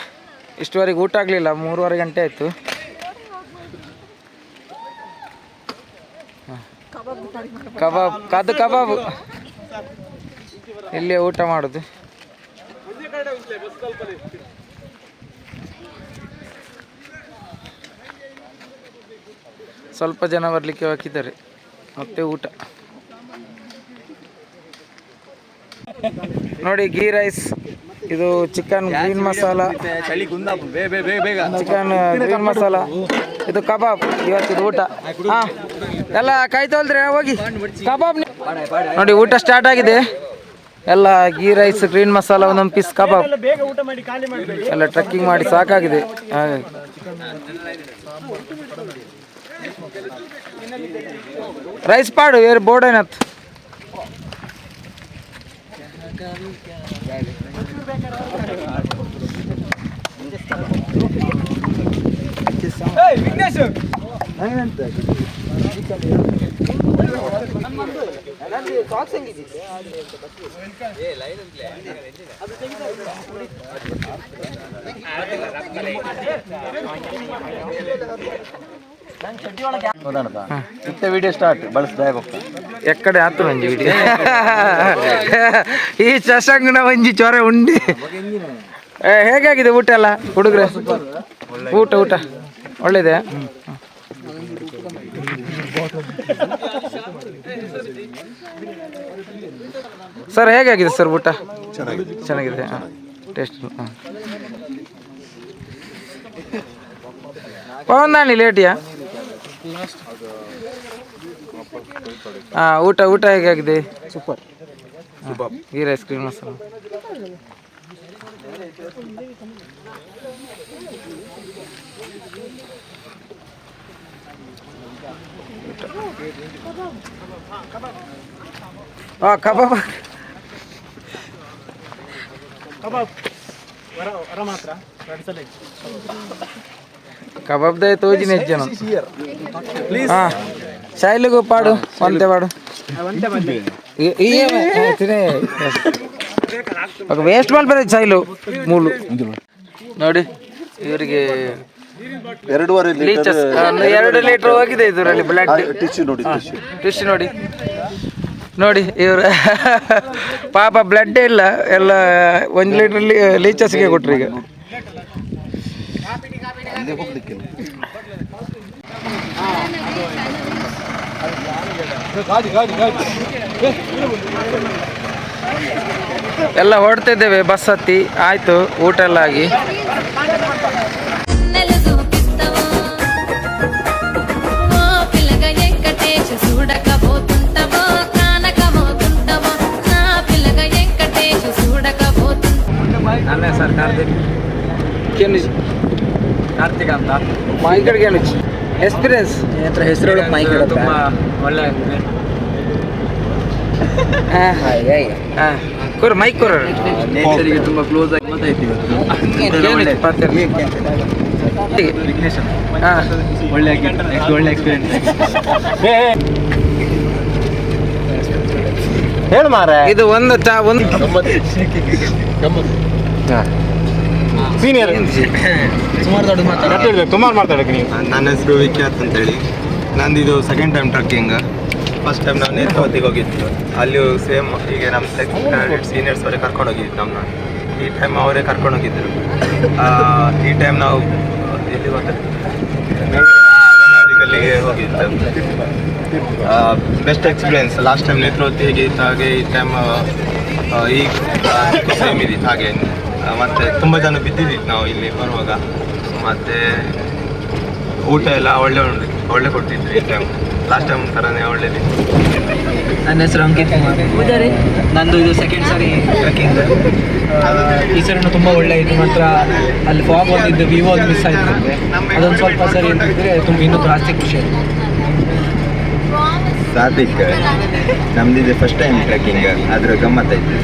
ಇಷ್ಟುವರೆಗೆ ಊಟ ಆಗಲಿಲ್ಲ, 3:30 ಗಂಟೆ ಆಯಿತು. ಕಬಾಬ್ ಇಲ್ಲೇ ಊಟ ಮಾಡೋದು. ಸ್ವಲ್ಪ ಜನ ಬರಲಿಕ್ಕೆ ಹಾಕಿದ್ದಾರೆ. ಮತ್ತೆ ಊಟ ನೋಡಿ, ಗೀ ರೈಸ್, ಇದು chicken green masala, chicken green masala, ಇದು ಕಬಾಬ್. ಇವತ್ತಿದು ಊಟ. ಎಲ್ಲ ಕಾಯ್ತೋಲ್ದ್ರೆ ಹೋಗಿ ಕಬಾಬ್ ನೋಡಿ. ಊಟ ಸ್ಟಾರ್ಟ್ ಆಗಿದೆ. ಎಲ್ಲ ಗೀ ರೈಸ್, ಗ್ರೀನ್ ಮಸಾಲ, ಒಂದೊಂದು ಪೀಸ್ ಕಬಾಬ್ ಎಲ್ಲ ಟ್ರೆಕ್ಕಿಂಗ್ ಮಾಡಿ ಸಾಕಾಗಿದೆ. ಹಾಗಾಗಿ ರೈಸ್ ಪಾಡು ಏರ್ ಬೋರ್ಡ್ ಏನತ್ ಮತ್ತೆ ವಿಡಿಯೋ ಸ್ಟಾರ್ಟ್ ಬಳಸ್ದಾಗ ಹೋಗ್ತಾ ಎಕ್ಕಡೆ ಆತು ಒಂಜಿ ವಿಡಿಯೋ ಈ ಶಶಾಂಕನ ಒಂಜಿ ಚೊರೆ ಉಂಡಿ. ಹೇಗಾಗಿದೆ ಊಟ ಎಲ್ಲ ಹುಡುಗ್ರೆ? ಊಟ ಊಟ ಒಳ್ಳೇದೇ? ಸರ್ ಹೇಗಾಗಿದೆ ಸರ್ ಊಟ? ಚೆನ್ನಾಗಿದೆ. ಹಾಂ ಟೇಸ್ಟ್. ಹಾಂ ಪವನ್ ಲೇಟಿಯಾ? ಹಾಂ ಊಟ ಹೇಗಾಗಿದೆ? Super. Ghee rice cream masala. ಹಾಂ ಕಬಾಬ್ ಕಬಾಬ್ದ ತೋಜಿನ ಹೆಚ್ಚೇನು. ಹಾಂ ಶೈಲಿಗೂ ಪಾಡು ಒಂತೆ ಪಾಡು ವೇಸ್ಟ್ ಮಾಡ್ಬೇಡ ಶೈಲು ಮೂಲು ನೋಡಿ. ಇವರಿಗೆ 2.5 ಲೀಟರ್ 2 ಲೀಟರ್ ಹೋಗಿದೆ ಇದರಲ್ಲಿ ಬ್ಲಡ್. ಟಿಶ್ಯೂ ನೋಡಿ ನೋಡಿ ಇವ್ರು ಪಾಪ ಬ್ಲಡ್ಡೇ ಇಲ್ಲ, ಎಲ್ಲ 1 ಲೀಟರ್ ಲೀಚರ್ಸ್ಗೆ ಕೊಟ್ರು ಈಗ. ಎಲ್ಲ ಹೊರಡ್ತಿದ್ದೇವೆ, ಬಸ್ ಹತ್ತಿ ಆಯ್ತು, ಊಟ ಎಲ್ಲ ಆಗಿ. ನಾನೇ ಸರ್ ಕಾರ್ತಿಕ್ ಕಾರ್ತಿಕ್ ಅಂತ ಮೈಕಡ್ಗೆ ಎಕ್ಸ್ಪೀರಿಯನ್ಸ್ ಹೆಸರು ತುಂಬ ಒಳ್ಳೆ ಆಗ್ತದೆ. ಕೊರ ಮೈಕ್ ಕೊರ ನೇಚರಿಗೆ ತುಂಬ ಕ್ಲೋಸ್ ಆಗಿ ಮಾತಾಡ್ತೀವಿ. ಒಳ್ಳೆ ಎಕ್ಸ್ಪೀರಿಯನ್ಸ್. ಹೇಳು ಮಾರ. ಇದು ಒಂದು ಸೀನಿಯರ್ ಸುಮಾರು ಮಾತಾಡಕ್ಕೆ ನೀವು. ನನ್ನ ಹೆಸರು ವಿಖ್ಯಾತ್ ಅಂತೇಳಿ. ನಂದಿದು second time trekking. First time ನಾನು ನೇತ್ರಾವತಿಗೆ ಹೋಗಿದ್ದು. ಅಲ್ಲಿಯೂ ಸೇಮ್ ಹೀಗೆ ನಮ್ಮ ಸೀನಿಯರ್ಸ್ ಅವರೇ ಕರ್ಕೊಂಡು ಹೋಗಿದ್ದು ನಮ್ಮನ್ನ. ಈ ಟೈಮ್ ಅವರೇ ಕರ್ಕೊಂಡು ಹೋಗಿದ್ದರು. ಈ ಟೈಮ್ ನಾವು ಎಲ್ಲಿ ಗಂಗಾವತಿಗೆ ಹೋಗಿದ್ದು. Best experience. Last time Netravati ಹೇಗಿತ್ತು ಹಾಗೆ ಈ ಟೈಮ್ ಈಗ ಸೇಮ್ ಇದ್ದಿತ್ತು ಹಾಗೆ. ಮತ್ತು ತುಂಬ ಜನ ಬಿದ್ದಿದ್ದಿತ್ತು ನಾವು ಇಲ್ಲಿ ಬರುವಾಗ. ಮತ್ತು ಊಟ ಎಲ್ಲ ಒಳ್ಳೆ ಕೊಡ್ತಿದ್ರು ಈ ಟೈಮ್. ಲಾಸ್ಟ್ ಟೈಮ್ ಥರನೇ ಒಳ್ಳೇದಿತ್ತು. ನನ್ನ ಹೆಸರು ಅಂಕಿತ್ ಪೂಜಾರಿ. ನಂದು ಇದು ಸೆಕೆಂಡ್ ಸಾರಿ ಟ್ರೆಕ್ಕಿಂಗ್. ಈ ಸರಿನೂ ತುಂಬ ಒಳ್ಳೆ ಇತ್ತು. ಮಾತ್ರ ಅಲ್ಲಿ ಫಾಗ್ ಒಂದಿದ್ದು ವಿವೋ ಒಂದು ಮಿಸ್ ಆಯಿತು. ಅದೊಂದು ಸ್ವಲ್ಪ ಸರಿ ಅಂತಿದ್ರೆ ತುಂಬ ಇನ್ನೂ ಜಾಸ್ತಿ ಖುಷಿ ಆಯಿತು. ಸಾತ್ವಿಕ್. ನಮ್ದಿದೆ ಫಸ್ಟ್ ಟೈಮ್ ಟ್ರೆಕ್ಕಿಂಗ್, ಅದ್ರ ಗಮ್ಮತ್ತಾಯ್ತು.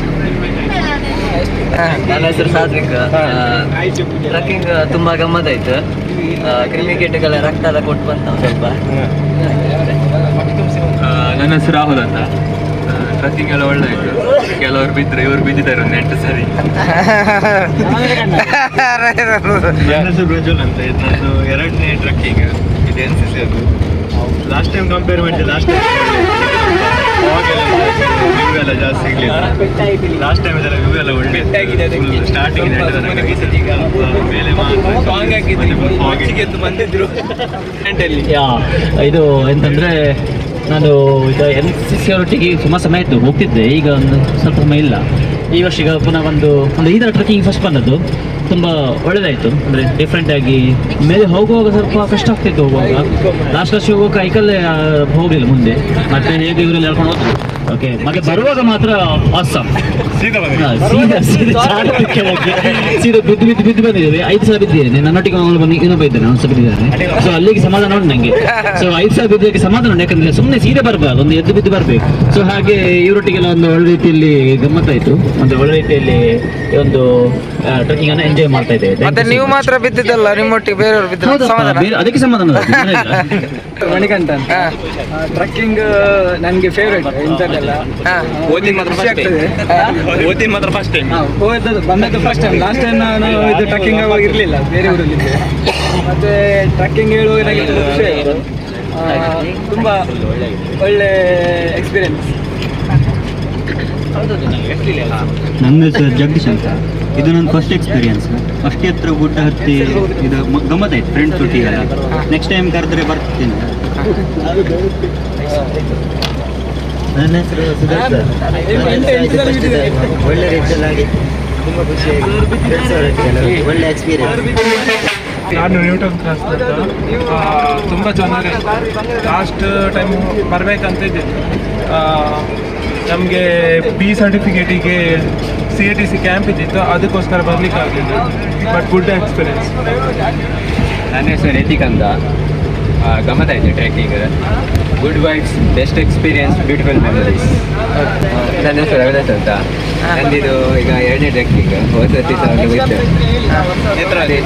ನನ್ನ ಹೆಸರು ಸಾತ್ವಿಕ್. ಟ್ರೆಕ್ಕಿಂಗ್ ತುಂಬ ಗಮ್ಮತ್ತಾಯಿತು. ಕ್ರಿಮಿಕೀಟಗಳ ರಕ್ತ ಎಲ್ಲ ಕೊಟ್ಟು ಬಂತು ನಾವು ಸ್ವಲ್ಪ. ನನ್ನ ಹೆಸರು ರಾಹುಲ್ ಅಂತ. ಟ್ರೆಕ್ಕಿಂಗ್ ಎಲ್ಲ ಒಳ್ಳೆ ಆಯಿತು. ಕೆಲವರು ಬಿದ್ದರೆ ಇವರು ಬಿದ್ದಿದ್ದಾರೆ ಒಂದು 8 ಸರಿ. ನನ್ನ ಹೆಸರು ಪ್ರಜ್ವಲ್ ಅಂತ. ಇದು 2ನೇ ಟ್ರೆಕ್ಕಿಂಗ್. ಇದು NCC ಅದು. ಲಾಸ್ಟ್ ಟೈಮ್ ಕಂಪೇರ್ ಮಾಡಿದ್ರೆ ಲಾಸ್ಟ್ ಟೈಮ್ ವ್ಯೂ ಎಲ್ಲ ಜಾಸ್ತಿ ಸಿಗಲಿಲ್ಲ. ಲಾಸ್ಟ್ ಟೈಮ್ ಇದೆಲ್ಲ ವ್ಯೂ ಎಲ್ಲ ಒಳ್ಳೆ ಸ್ಟಾರ್ಟಿಂಗ್ ಬಂದಿದ್ರು. ಇದು ಎಂತಂದರೆ ನಾನು ಈಗ NCC ಒಟ್ಟಿಗೆ ಸುಮಾರು ಸಮಯ ಇತ್ತು ಹೋಗ್ತಿದ್ದೆ. ಈಗ ಒಂದು ಸ್ವಲ್ಪ ಸಮಯ ಇಲ್ಲ. ಈ ವರ್ಷ ಈಗ ಪುನಃ ಒಂದು ಈ ಥರ ಟ್ರೆಕ್ಕಿಂಗ್ ಫಸ್ಟ್ ಬಂದದ್ದು. ತುಂಬ ಒಳ್ಳೆಯದಾಯಿತು. ಅಂದರೆ ಡಿಫ್ರೆಂಟಾಗಿ ಮೇಲೆ ಹೋಗುವಾಗ ಸ್ವಲ್ಪ ಕಷ್ಟ ಆಗ್ತಿತ್ತು. ಹೋಗುವಾಗ ಲಾಸ್ಟ್ ಹೋಗುವಾಗ ಕೈಕಲ್ಲೇ ಹೋಗಲಿಲ್ಲ ಮುಂದೆ. ಮತ್ತು ಹೇಗೆ ಇವರೆಲ್ಲ ಹೇಳ್ಕೊಂಡು ಹೋದ್ರು. ಓಕೆ, ಮತ್ತೆ ಬರುವಾಗ ಮಾತ್ರ ಆಸಮ್ ಸೀದಾ ಬಿದ್ದು ಬಂದಿದ್ದೇವೆ. 5 ಸಲ ಬಿದ್ದಿದ್ದೇನೆ. ನನ್ನೊಟ್ಟಿಗೆ ಅವಳು ಬಂದು ಇನ್ನೊಬ್ಬ ಇದ್ದಾನೆ, ಅವನು ಸಹ ಬಿದ್ದಿದ್ದಾನೆ. ಸೊ ಅಲ್ಲಿಗೆ ಸಮಾಧಾನ ಉಂಟು ನನಗೆ. ಸೊ 5 ಸಲ ಬಿದ್ದಕ್ಕೆ ಸಮಾಧಾನ ಉಂಟು. ಯಾಕಂದರೆ ಸುಮ್ಮನೆ ಸೀದಾ ಬರಬಾರ್ದು, ಒಂದು ಎದ್ದು ಬಿದ್ದು ಬರಬೇಕು. ಸೊ ಹಾಗೆ ಇವರೊಟ್ಟಿಗೆಲ್ಲ ಒಂದು ಒಳ್ಳೆ ರೀತಿಯಲ್ಲಿ ಗಮ್ಮತ್ತಾಯಿತು. ಒಂದು ಒಳ್ಳೆ ರೀತಿಯಲ್ಲಿ ಒಂದು ಟ್ರೆಕ್ಕಿಂಗ್ ಅನ್ನು ಎಂಜಾಯ್ ಮಾಡ್ತಾ ಇದ್ದೇವೆ. ಮತ್ತೆ ನೀವು ಮಾತ್ರ ಬಿದ್ದಿದ್ದಲ್ಲ, ನಿಮ್ಮೊಟ್ಟಿಗೆ ಬೇರೆಯವರು ಬಿದ್ದ ಸಮಾಧಾನ. ಅದಕ್ಕೆ ಸಮಾಧಾನ ಮಣಿಕಂಠ ಅಂತ. ಟ್ರಕ್ಕಿಂಗ್ ನನಗೆ ಫೇವ್ರೇಟ್. ಇಂಥದ್ದೆಲ್ಲ ಮಾತ್ರ ಫಸ್ಟ್ ಟೈಮ್ ಬಂದದ್ದು ಫಸ್ಟ್ ಟೈಮ್. ಲಾಸ್ಟ್ ಟೈಮ್ ನಾನು ಇದು ಟ್ರಕ್ಕಿಂಗ್ ಆವಾಗಿರಲಿಲ್ಲ, ಬೇರೆ ಊರಲ್ಲಿದ್ದೆ. ಮತ್ತೆ ಟ್ರಕ್ಕಿಂಗ್ ಹೇಳುವಾಗ ನನಗೆ ತುಂಬ ಖುಷಿ ಆಯಿತು. ತುಂಬ ಒಳ್ಳೆ ಎಕ್ಸ್ಪೀರಿಯನ್ಸ್. ನನ್ನ ಹೆಸರು ಜಗದೀಶ್ ಅಂತ. ಇದು ನನ್ನ ಫಸ್ಟ್ ಎಕ್ಸ್ಪೀರಿಯನ್ಸ್. ಅಷ್ಟೇ ಹತ್ರ ಗುಡ್ಡ ಹತ್ತಿ ಇದು ಗಮ್ಮತ್ತಾಯ್ತು ಫ್ರೆಂಡ್ಸ್ ಒಟ್ಟಿಗೆಲ್ಲ. ನೆಕ್ಸ್ಟ್ ಟೈಮ್ ಕರೆದ್ರೆ ಬರ್ತೀನಿ. ನನ್ನ ಹೆಸರು ಸುದರ್ಶನ್. ಒಳ್ಳೆ ರೀತಿಯಲ್ಲಿ ತುಂಬ ಖುಷಿಯಾಗಿ ಒಳ್ಳೆ ಎಕ್ಸ್ಪೀರಿಯನ್ಸ್. ನಾನು ನ್ಯೂಟನ್ ಕ್ಲಾಸ್ ತುಂಬ ಚೆನ್ನಾಗಿ ಲಾಸ್ಟ್ ಟೈಮ್ ಬರಬೇಕಂತ ಇದ್ದೀನಿ. ನಮಗೆ ಬಿ ಸರ್ಟಿಫಿಕೇಟಿಗೆ CATC ಕ್ಯಾಂಪ್ ಇದ್ದಿತ್ತು, ಅದಕ್ಕೋಸ್ಕರ ಬರಲಿಕ್ಕೆ ಆಗಲಿಲ್ಲ. But good experience. ನನ್ನ ಹೆಸರು ರಿತಿಕ್ ಅಂತ. ಗಮ್ಮತ್ತಾಯಿತು trekking. Good vibes, best experience, beautiful memories. ನನ್ನ ಹೆಸರು ರವಿದಾಸ್ ಅಂತ. ನಂದಿದು ಈಗ 2ನೇ ಟ್ರೆಕ್ಕಿಂಗ್. ಹೊಸತಿ ಸಹ ನೇತ್ರಾವತಿ.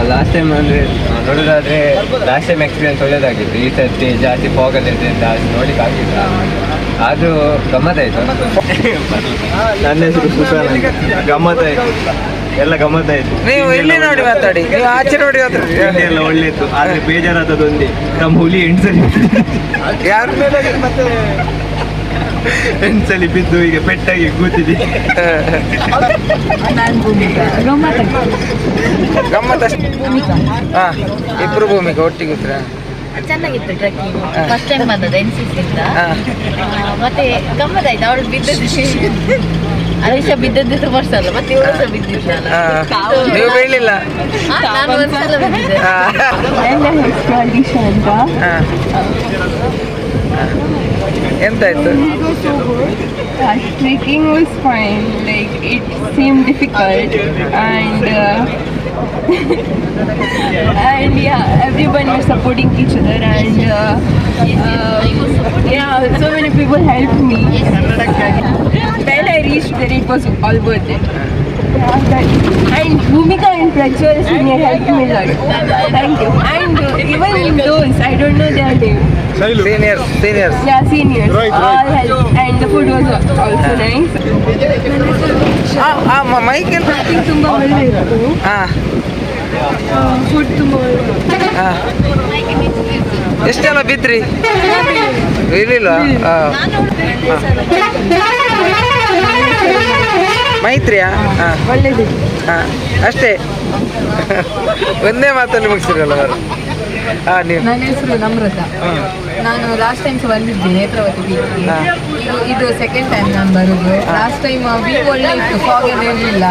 ಲಾಸ್ಟ್ ಟೈಮ್ ಅಂದರೆ ನೋಡೋದಾದರೆ ಲಾಸ್ಟ್ ಟೈಮ್ ಎಕ್ಸ್ಪೀರಿಯನ್ಸ್ ಒಳ್ಳೆಯದಾಗಿತ್ತು. ಈ ಸರ್ತಿ ಜಾಸ್ತಿ ಫಾಗಲ್ಲಿದ್ದರಿಂದ ನೋಡ್ಲಿಕ್ಕೆ ಆಗಿಲ್ಲ, ಆದರೂ ಗಮ್ಮತ್ತಾಯಿತು. ನನ್ನ ಹೆಸರು ಸುಶಾಂತ್ ಅಂತ. ಗಮ್ಮತ್ತಾಯಿತು, ಎಲ್ಲ ಗಮ್ಮತ್ತಾಯಿತು. ನೀವು ಇಲ್ಲಿ ನೋಡಿ ಮಾತಾಡಿ, ನೀವು ಆಚೆ ನೋಡಿ ಮಾತಾಡಿ. ಎಲ್ಲ ಒಳ್ಳೆಯಿತ್ತು, ಆದರೆ ಬೇಜಾರಾದದೊಂದೇ ನಮ್ಮ ಹುಲಿ ಯಾರು ಮತ್ತೆ ಹೆಣ್ಸಲಿ ಬಿದ್ದು ಈಗ ಪೆಟ್ಟಾಗಿ ಕೂತಿದೆ. ಗಮ್ಮತ್ತ. ಹಾಂ, ಇಬ್ಬರು ಭೂಮಿಗೆ ಒಟ್ಟಿಗೆ ಕೂತ್ರ ಚೆನ್ನಾಗಿತ್ತು ಟ್ರೆಕ್ಕಿಂಗ್. ಫಸ್ಟ್ ಟೈಮ್ ಬಂದದ್ದು NCC ಇಂದ. ಮತ್ತೆ ಗಮ್ಮತ್ತಾಯ್ತು. ಅವಳು ಬಿದ್ದದ್ದು ಅರೀಶ ಬಿದ್ದದ್ದು ಸುಮಾರು ಸಲ, ಮತ್ತೆ ಇವಳು ಸಹ ಬಿದ್ದಿದ್ನಲ್ಲ. ನೀವು ಬೀಳಲಿಲ್ಲ? ನಾನು ಒಂದ್ಸಲ ಬಿದ್ದಿದ್ದೆ. ಎಂತಾಯ್ತು? Trekking was fine. Like it seemed difficult, and and yeah, everyone was supporting each other, and yeah, so many people helped me. When I reached there, it was all worth it. And Bhumika and Prajwal senior helped me a lot. Thank you. And even those, I don't know their name. Seniors. Yeah, seniors. All helped. And the food was also nice. Mic ತುಂಬ ಒಳ್ಳೆ ಇತ್ತು. Food ತುಂಬ ಒಳ್ಳೆ. ಎಷ್ಟೆಲ್ಲ ಬಿದ್ರಿ? ಬೀಳಿಲ್ಲ? ಮೈತ್ರಿಯಾ? ಒಳ್ಳೆದಿತ್ತು. ಅಷ್ಟೇ. ಒಂದೇ ಮಾತಲ್ಲಿ ಮುಗಿಸಿರಲ್ಲ ಅವರು. ನೀವು? ನನ್ನ ಹೆಸರು ನಮ್ರತ. ನಾನು ಲಾಸ್ಟ್ ಟೈಮ್ ಬಂದಿದ್ದೆ ನೇತ್ರಾವತಿ ಬೀಚ್ಗೆ. ಇದು ಸೆಕೆಂಡ್ ಟೈಮ್ ನಾನು ಬರೋದು. ಲಾಸ್ಟ್ ಟೈಮ್ ವ್ಯೂ ಒಳ್ಳೆ ಇತ್ತು, ಫಾಗ್ ಎಲ್ಲ ಇರಲಿಲ್ಲ.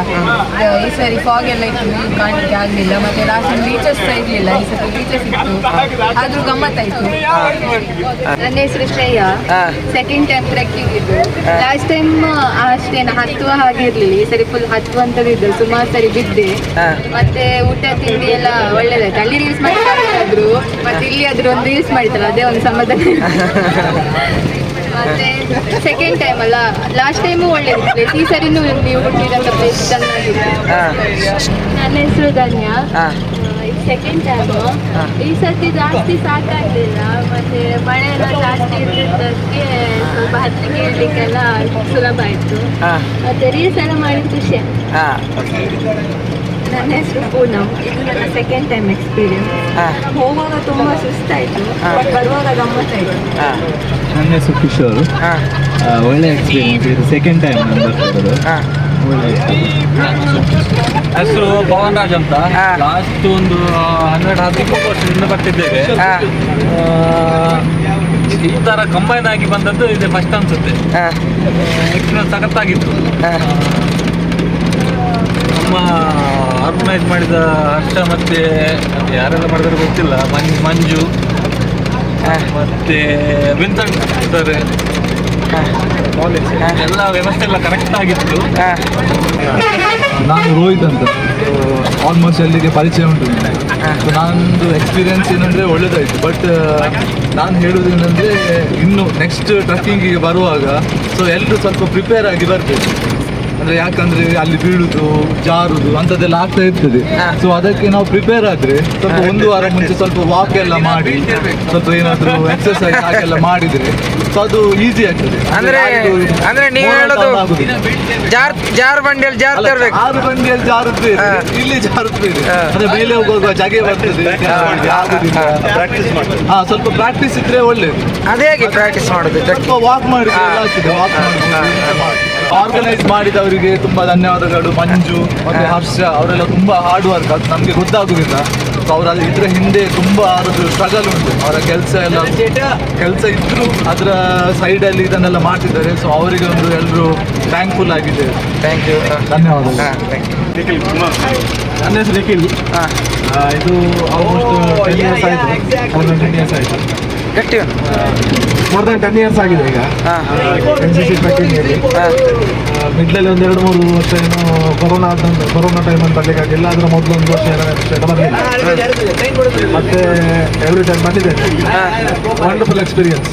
ಈ ಸರಿ ಫಾಗ್ ಎಲ್ಲ ಇತ್ತು, ವ್ಯೂ ಕಾಣಲಿಕ್ಕೆ ಆಗಲಿಲ್ಲ. ಮತ್ತು ಲಾಸ್ಟ್ ಟೈಮ್ ಬೀಚಸ್ ಸಹ ಇರಲಿಲ್ಲ, ಈ ಸರಿ ಬೀಚಸ್ ಇತ್ತು, ಆದರೂ ಗಮ್ಮತ್ತಾಯಿತು. ನನ್ನ ಹೆಸರು ಶ್ರೇಯಾ. ಸೆಕೆಂಡ್ ಟೈಮ್ ಟ್ರೆಕ್ಕಿಂಗ್ ಇದು. ಲಾಸ್ಟ್ ಟೈಮ್ ಅಷ್ಟೇನು ಹತ್ತುವ ಹಾಗೆ ಇರಲಿಲ್ಲ, ಈ ಸರಿ ಫುಲ್ ಹತ್ತುವಂಥದ್ದು. ಸುಮಾರು ಸರಿ ಬಿದ್ದೆ. ಮತ್ತೆ ಊಟ ತಿಂಡಿ ಎಲ್ಲ ಒಳ್ಳೆದಾಯ್ತು. ಅಲ್ಲಿ ರೀಲ್ಸ್ ಮಾಡಿದ್ರು, ಮತ್ತೆ ಇಲ್ಲಿ ಆದ್ರೂ ಒಂದು ರೀಲ್ಸ್ ಮಾಡಿದ್ರಲ್ಲ, ಅದೇ ಒಂದು ಸಮಾಧಾನ. ಮತ್ತೆ ಸೆಕೆಂಡ್ ಟೈಮ್ ಅಲ್ಲ, ಲಾಸ್ಟ್ ಟೈಮು ಒಳ್ಳೆದಿತ್ತು ಪ್ಲೇಸ್. ಈ ಸರಿನೂ ನೀವು ಹುಟ್ಟಿದಂಥ ಪ್ಲೇಸ್ ಚೆನ್ನಾಗಿದೆ. ನನ್ನ ಹೆಸರು ಧನ್ಯ. Second time. ಈ ಸರ್ತಿ ಜಾಸ್ತಿ ಸಾಕಾಗಲಿಲ್ಲ, ಮತ್ತೆ ಮಳೆ ಎಲ್ಲ ಜಾಸ್ತಿ ಇದ್ದಿದ್ದಕ್ಕೆ ಸ್ವಲ್ಪ ಹತ್ತಲಿಕ್ಕೆ ಇರಲಿಕ್ಕೆಲ್ಲ ಸುಲಭ ಆಯಿತು. ಮತ್ತೆ ರೀಲ್ಸ್ ಎಲ್ಲ ಮಾಡಿದ ಖುಷಿ. ನನ್ನ ಹೆಸರು ಪೂನಮ್. ಇದು ನನ್ನ ಸೆಕೆಂಡ್ ಟೈಮ್ ಎಕ್ಸ್ಪೀರಿಯನ್ಸ್. ಹೋಗುವಾಗ ತುಂಬ ಸುಸ್ತಾಯಿತು, ಬರುವಾಗ ಗಮ್ಮತ್ತಾಯಿತು. ನನ್ನ ಹೆಸರು ಕಿಶೋರ್. ಒಳ್ಳೆ ಎಕ್ಸ್ಪೀರಿಯನ್ಸ್. ಇದು ಸೆಕೆಂಡ್ ಟೈಮ್ ನಾನು ಬರ್ತಿರೋದು. ಒಳ್ಳೆ ಹೆಸರು ಪವನ್ ರಾಜ್ ಅಂತ. ಲಾಸ್ಟ್ ಒಂದು 12-13 ವರ್ಷದಿಂದ ಬರ್ತಿದ್ದೇವೆ. ಈ ಥರ ಕಂಬೈನ್ ಆಗಿ ಬಂದದ್ದು ಇದೆ ಫಸ್ಟ್ ಅನ್ಸುತ್ತೆ. ಎಕ್ಸ್ಪೀರಿಯನ್ಸ್ ಸಖತ್ತಾಗಿತ್ತು. ನಮ್ಮ ಆರ್ಗನೈಸ್ ಮಾಡಿದ ಹರ್ಷ ಮತ್ತೆ ಯಾರೆಲ್ಲ ಮಾಡಿದ್ರೆ ಗೊತ್ತಿಲ್ಲ, ಮಂಜು ಮತ್ತೆ ವಿನ್ಸೆಂಟ್ ಸರ್, ಎಲ್ಲ ವ್ಯವಸ್ಥೆ ಎಲ್ಲ ಕರೆಕ್ಟ್ ಆಗಿತ್ತು. ನಾನು ರೋಹಿತ್ ಅಂತ. ಆಲ್ಮೋಸ್ಟ್ ಅಲ್ಲಿಗೆ ಪರಿಚಯ ಉಂಟು. ಸೊ ನಂದು ಎಕ್ಸ್ಪೀರಿಯನ್ಸ್ ಏನಂದರೆ ಒಳ್ಳೆದಾಯಿತು. ಬಟ್ ನಾನು ಹೇಳೋದು ಏನಂದರೆ, ಇನ್ನು ನೆಕ್ಸ್ಟ್ ಟ್ರಕ್ಕಿಂಗಿಗೆ ಬರುವಾಗ ಸೊ ಎಲ್ಲರೂ ಸ್ವಲ್ಪ ಪ್ರಿಪೇರ್ ಆಗಿ ಬರಬೇಕು. ಅಂದ್ರೆ ಯಾಕಂದ್ರೆ ಅಲ್ಲಿ ಬೀಳುದು ಜಾರುದು ಅಂತದೆಲ್ಲ ಆಗ್ತಾ ಇರ್ತದೆ. ಸೊ ಅದಕ್ಕೆ ನಾವು ಪ್ರಿಪೇರ್ ಆದ್ರೆ ಸ್ವಲ್ಪ ಒಂದು ವಾರ ಮುಂಚೆ ಸ್ವಲ್ಪ ವಾಕ್ ಎಲ್ಲ ಮಾಡಿ ಸ್ವಲ್ಪ ಏನಾದ್ರು ಎಕ್ಸರ್ಸೈಸ್ ಹಾಗೆಲ್ಲ ಮಾಡಿದ್ರೆ ಸೊ ಅದು ಈಸಿ ಆಗ್ತದೆ. ಅಂದ್ರೆ ನೀವು ಹೇಳೋದು ಜಾರ್ ಬಂಡಿಯಲ್ಲಿ ಜಾರ್ತಾ ಇರ್ಬೇಕು. 6 ಬಂಡಿಯಲ್ಲಿ ಜಾರುತ್ತೇವೆ, ಇಲ್ಲಿ ಜಾರುತ್ತೇವೆ. ಅಂದ್ರೆ ಮೇಲೆ ಹೋಗುವಾಗ ಜಾಗೆ ಬರ್ತದೆ, ಪ್ರಾಕ್ಟೀಸ್ ಮಾಡಿ ಸ್ವಲ್ಪ ಪ್ರಾಕ್ಟೀಸ್ ಇದ್ರೆ ಒಳ್ಳೇದು. ಅದೇ ಹೇಗೆ ಪ್ರಾಕ್ಟೀಸ್ ಮಾಡೋದು? ಸ್ವಲ್ಪ ವಾಕ್ ಮಾಡಿದ್ರೆ ಎಲ್ಲ ಆಗ್ತದೆ. ಆರ್ಗನೈಸ್ ಮಾಡಿದವರಿಗೆ ತುಂಬಾ ಧನ್ಯವಾದಗಳು. ಮಂಜು ಮತ್ತೆ ಹರ್ಷ ಅವರೆಲ್ಲ ತುಂಬಾ ಹಾರ್ಡ್ ವರ್ಕ್, ಅದು ನಮಗೆ ಗೊತ್ತಾಗುದಿಲ್ಲ. ಸೊ ಅವರ ಇದ್ರ ಹಿಂದೆ ತುಂಬಾ ಅದರದ್ದು ಸ್ಟ್ರಗಲ್ ಉಂಟು. ಅವರ ಕೆಲಸ ಇದ್ರು ಅದರ ಸೈಡಲ್ಲಿ ಇದನ್ನೆಲ್ಲ ಮಾಡ್ತಿದ್ದಾರೆ. ಸೊ ಅವರಿಗೆ ಒಂದು ಎಲ್ಲರೂ ಥ್ಯಾಂಕ್ಫುಲ್ ಆಗಿದ್ದೇವೆ. ಥ್ಯಾಂಕ್ ಯು, ಧನ್ಯವಾದಗಳು. ನನ್ನ ಹೆಸರು ನಿಖಿಲ್. ಇದು ಆಲ್ಮೋಸ್ಟ್ 10 years ಆಯಿತು. ಗಟ್ಟಿ ಮೋರ್ ದನ್ 10 years ಆಗಿದೆ ಈಗ NCC ಟ್ರೆಕ್ಕಿಂಗಲ್ಲಿ. ಮಿಡ್ಲಲ್ಲಿ 2-3 ವರ್ಷ ಏನೋ ಕೊರೋನಾ ಟೈಮ್ ಅಂತ ಬರಲಿಕ್ಕಾಗಿಲ್ಲ. ಅದರ ಮೊದಲು 1 ವರ್ಷ ಬರಲಿಲ್ಲ. ಮತ್ತೆ ಎವ್ರಿ ಟೈಮ್ ಬಂದಿದ್ದೇನೆ. Wonderful experience.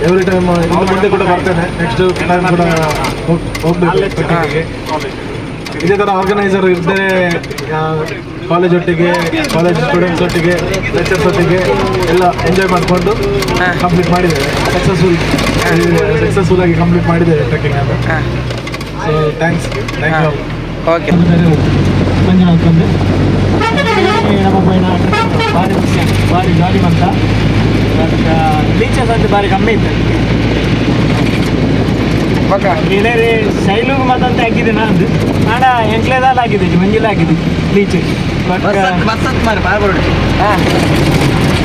ಎವ್ರಿ ಟೈಮ್ ಇನ್ನು ಮುಂದೆ ಕೂಡ ಬರ್ತೇನೆ. ನೆಕ್ಸ್ಟ್ ಟೈಮ್ ಕೂಡ ಹೋಗ್ಬೇಕು. ಇದೇ ಥರ ಆರ್ಗನೈಸರ್ ಇದ್ದರೆ ಕಾಲೇಜ್ ಒಟ್ಟಿಗೆ, ಕಾಲೇಜ್ ಸ್ಟೂಡೆಂಟ್ಸ್ ಒಟ್ಟಿಗೆ, ಲೆಕ್ಚರ್ಸ್ ಒಟ್ಟಿಗೆ ಎಲ್ಲ ಎಂಜಾಯ್ ಮಾಡಿಕೊಂಡು ಕಂಪ್ಲೀಟ್ ಮಾಡಿದ್ದೇವೆ. ಸಕ್ಸಸ್ಫುಲ್ ಆಗಿ ಕಂಪ್ಲೀಟ್ ಮಾಡಿದ್ದೇವೆ ಟ್ರೆಕ್ಕಿಂಗ್ ಅಂತ. So thank you. Okay. Manjunath ಬಂದು ನಮ್ಮ ಪೈನ ಭಾರಿ ಜಾಲಿ ಬಂತ. ಅದಕ್ಕೆ ಬೀಚಸ್ ಅಂತ ಭಾರಿ ಕಮ್ಮಿ ಇತ್ತು. ಇದೇ ರೀ ಶೈಲಿಗೆ ಮತ್ತಂತ ಹಾಕಿದೆ ನಾನು ಆಡ ಎಂಕ್ಲೇದಲ್ಲಿ ಹಾಕಿದ್ದೀನಿ, ಮಂಜಿಲ ಹಾಕಿದ್ದೀನಿ ಬೀಚ್. ಬಟ್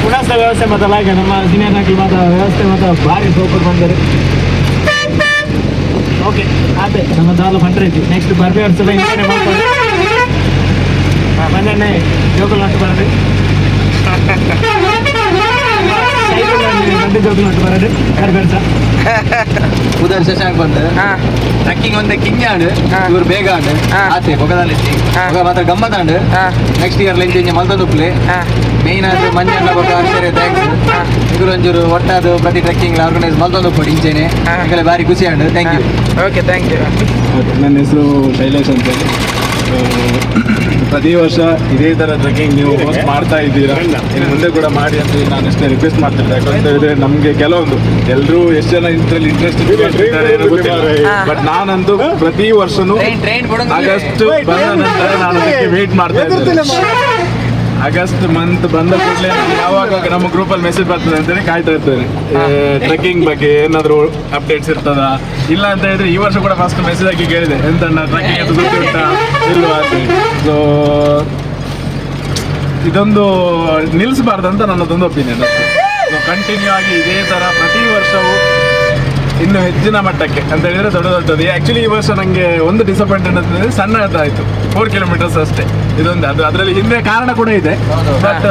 ಉಡಾಸ ವ್ಯವಸ್ಥೆ ಮತ್ತಲ್ಲ ಹಾಗೆ ನಮ್ಮ ಸೀನಿಯರ್ ಹಾಕಿ ಮಾತ್ರ ವ್ಯವಸ್ಥೆ ಮಾತ್ರ ಭಾರಿ ಸೂಪರ್ ಬಂದರೆ. ಓಕೆ ಅದೇ ನಮ್ಮ ದಾಲು ಬಂದ್ರೆ ನೆಕ್ಸ್ಟ್ ಬರ್ಬೇಡಿ ಸಲ ಇಂಟರ್ನೇ ಮಾಡ್ಕೊಂಡು ಬಂದೆ ಜೋಕಲ್ ನಾಟು ಬರೋದು. ಗಂಟೆ ಜೋಕಲ್ ನಾಟು ಬರೋದು ಬರ್ಬೇಡಿ ಸರ್. ಉದರ್ ಶಶಾಂಕ್ ಬಂದು ಟ್ರಕ್ಕಿಂಗ್ ಒಂದೇ ಕಿಂಗ್ ಆಂಡ್ ಇವ್ರು ಬೇಗ ಆಂಡ್ ಆತೆ ಬೊಗದಲ್ಲಿ ಮಾತ್ರ ಗಮ್ಮತ್ ಆಂಡ್ ನೆಕ್ಸ್ಟ್ ಇಯರ್ ಲೆಂಚ್ ಮಲ್ತೊಂದು ಪ್ಲೇ ಮೇನ್ ಆದ ಮಂಜಣ್ಣ ಬೊಗ ಆಶ್ಚರ್ಯ ಥ್ಯಾಂಕ್ಸ್. ಇದ್ರೊಂಚೂರು ಒಟ್ಟಾದ ಪ್ರತಿ ಟ್ರೆಕ್ಕಿಂಗ್ ಆರ್ಗನೈಸ್ ಮಲ್ತೊಂದು ಕೊಡಿ ಇಂಚೆನೆ ಈಗಲೇ ಭಾರಿ ಖುಷಿ ಆಂಡ್. Thank you. Okay, thank you. ನನ್ನ ಹೆಸರು ಶೈಲೇಶ್ ಅಂತ. ಪ್ರತಿ ವರ್ಷ ಇದೇ ಥರ ಟ್ರೆಕ್ಕಿಂಗ್ ನೀವು ಹೋಸ್ಟ್ ಮಾಡ್ತಾ ಇದ್ದೀರಾ, ಇನ್ನು ಮುಂದೆ ಕೂಡ ಮಾಡಿ ಅಂತ ನಾನು ಅಷ್ಟೇ ರಿಕ್ವೆಸ್ಟ್ ಮಾಡ್ತಿದ್ದೆ. ಯಾಕಂತ ಹೇಳಿದ್ರೆ ನಮಗೆ ಕೆಲವೊಂದು ಎಲ್ಲರೂ ಎಷ್ಟು ಜನ ಇದರಲ್ಲಿ ಇಂಟ್ರೆಸ್ಟ್ ಬಟ್ ನಾನಂತೂ ಪ್ರತಿ ವರ್ಷನೂ ಆಗಸ್ಟ್ ಬಂದ ನಂತರ ನಾನು ಅದಕ್ಕೆ ವೇಟ್ ಮಾಡ್ತಾ ಇದ್ದೇನೆ. ಆಗಸ್ಟ್ ಮಂತ್ ಬಂದ ಕೂಡಲೇ ಯಾವಾಗ ನಮ್ಮ ಗ್ರೂಪಲ್ಲಿ ಮೆಸೇಜ್ ಬರ್ತದೆ ಅಂತೇಳಿ ಕಾಯ್ತಾ ಇರ್ತೇನೆ. ಟ್ರೆಕ್ಕಿಂಗ್ ಬಗ್ಗೆ ಏನಾದರೂ ಅಪ್ಡೇಟ್ಸ್ ಇರ್ತದಾ ಇಲ್ಲ ಅಂತ ಹೇಳಿದ್ರೆ ಈ ವರ್ಷ ಕೂಡ ಫಸ್ಟ್ ಮೆಸೇಜ್ ಹಾಕಿ ಕೇಳಿದೆ ಎಂತ ಟ್ರೆಕ್ಕಿಂಗ್ ಅಂತ ಗೊತ್ತುಂಟಾ ಇಲ್ವಾ ಅಂತ. ಸೊ ಇದೊಂದು ನಿಲ್ಲಿಸಬಾರ್ದು ಅಂತ ನನ್ನದೊಂದು ಒಪಿನಿಯನ್. ಸೊ ಕಂಟಿನ್ಯೂ ಆಗಿ ಇದೇ ಥರ ಪ್ರತಿ ವರ್ಷವೂ ಇನ್ನು ಹೆಚ್ಚಿನ ಮಟ್ಟಕ್ಕೆ ಅಂತ ಹೇಳಿದ್ರೆ ದೊಡ್ಡದು. ಆ್ಯಕ್ಚುಲಿ ಈ ವರ್ಷ ನನಗೆ ಒಂದು ಡಿಸಪಾಯಿಂಟ್ಮೆಂಟ್ ಅಂತಂದರೆ ಸಣ್ಣದಾಯಿತು, 4 kilometers ಅಷ್ಟೇ. ಇದೊಂದು ಅದರಲ್ಲಿ ಹಿಂದೆ ಕಾರಣ ಕೂಡ ಇದೆ, ಬಟ್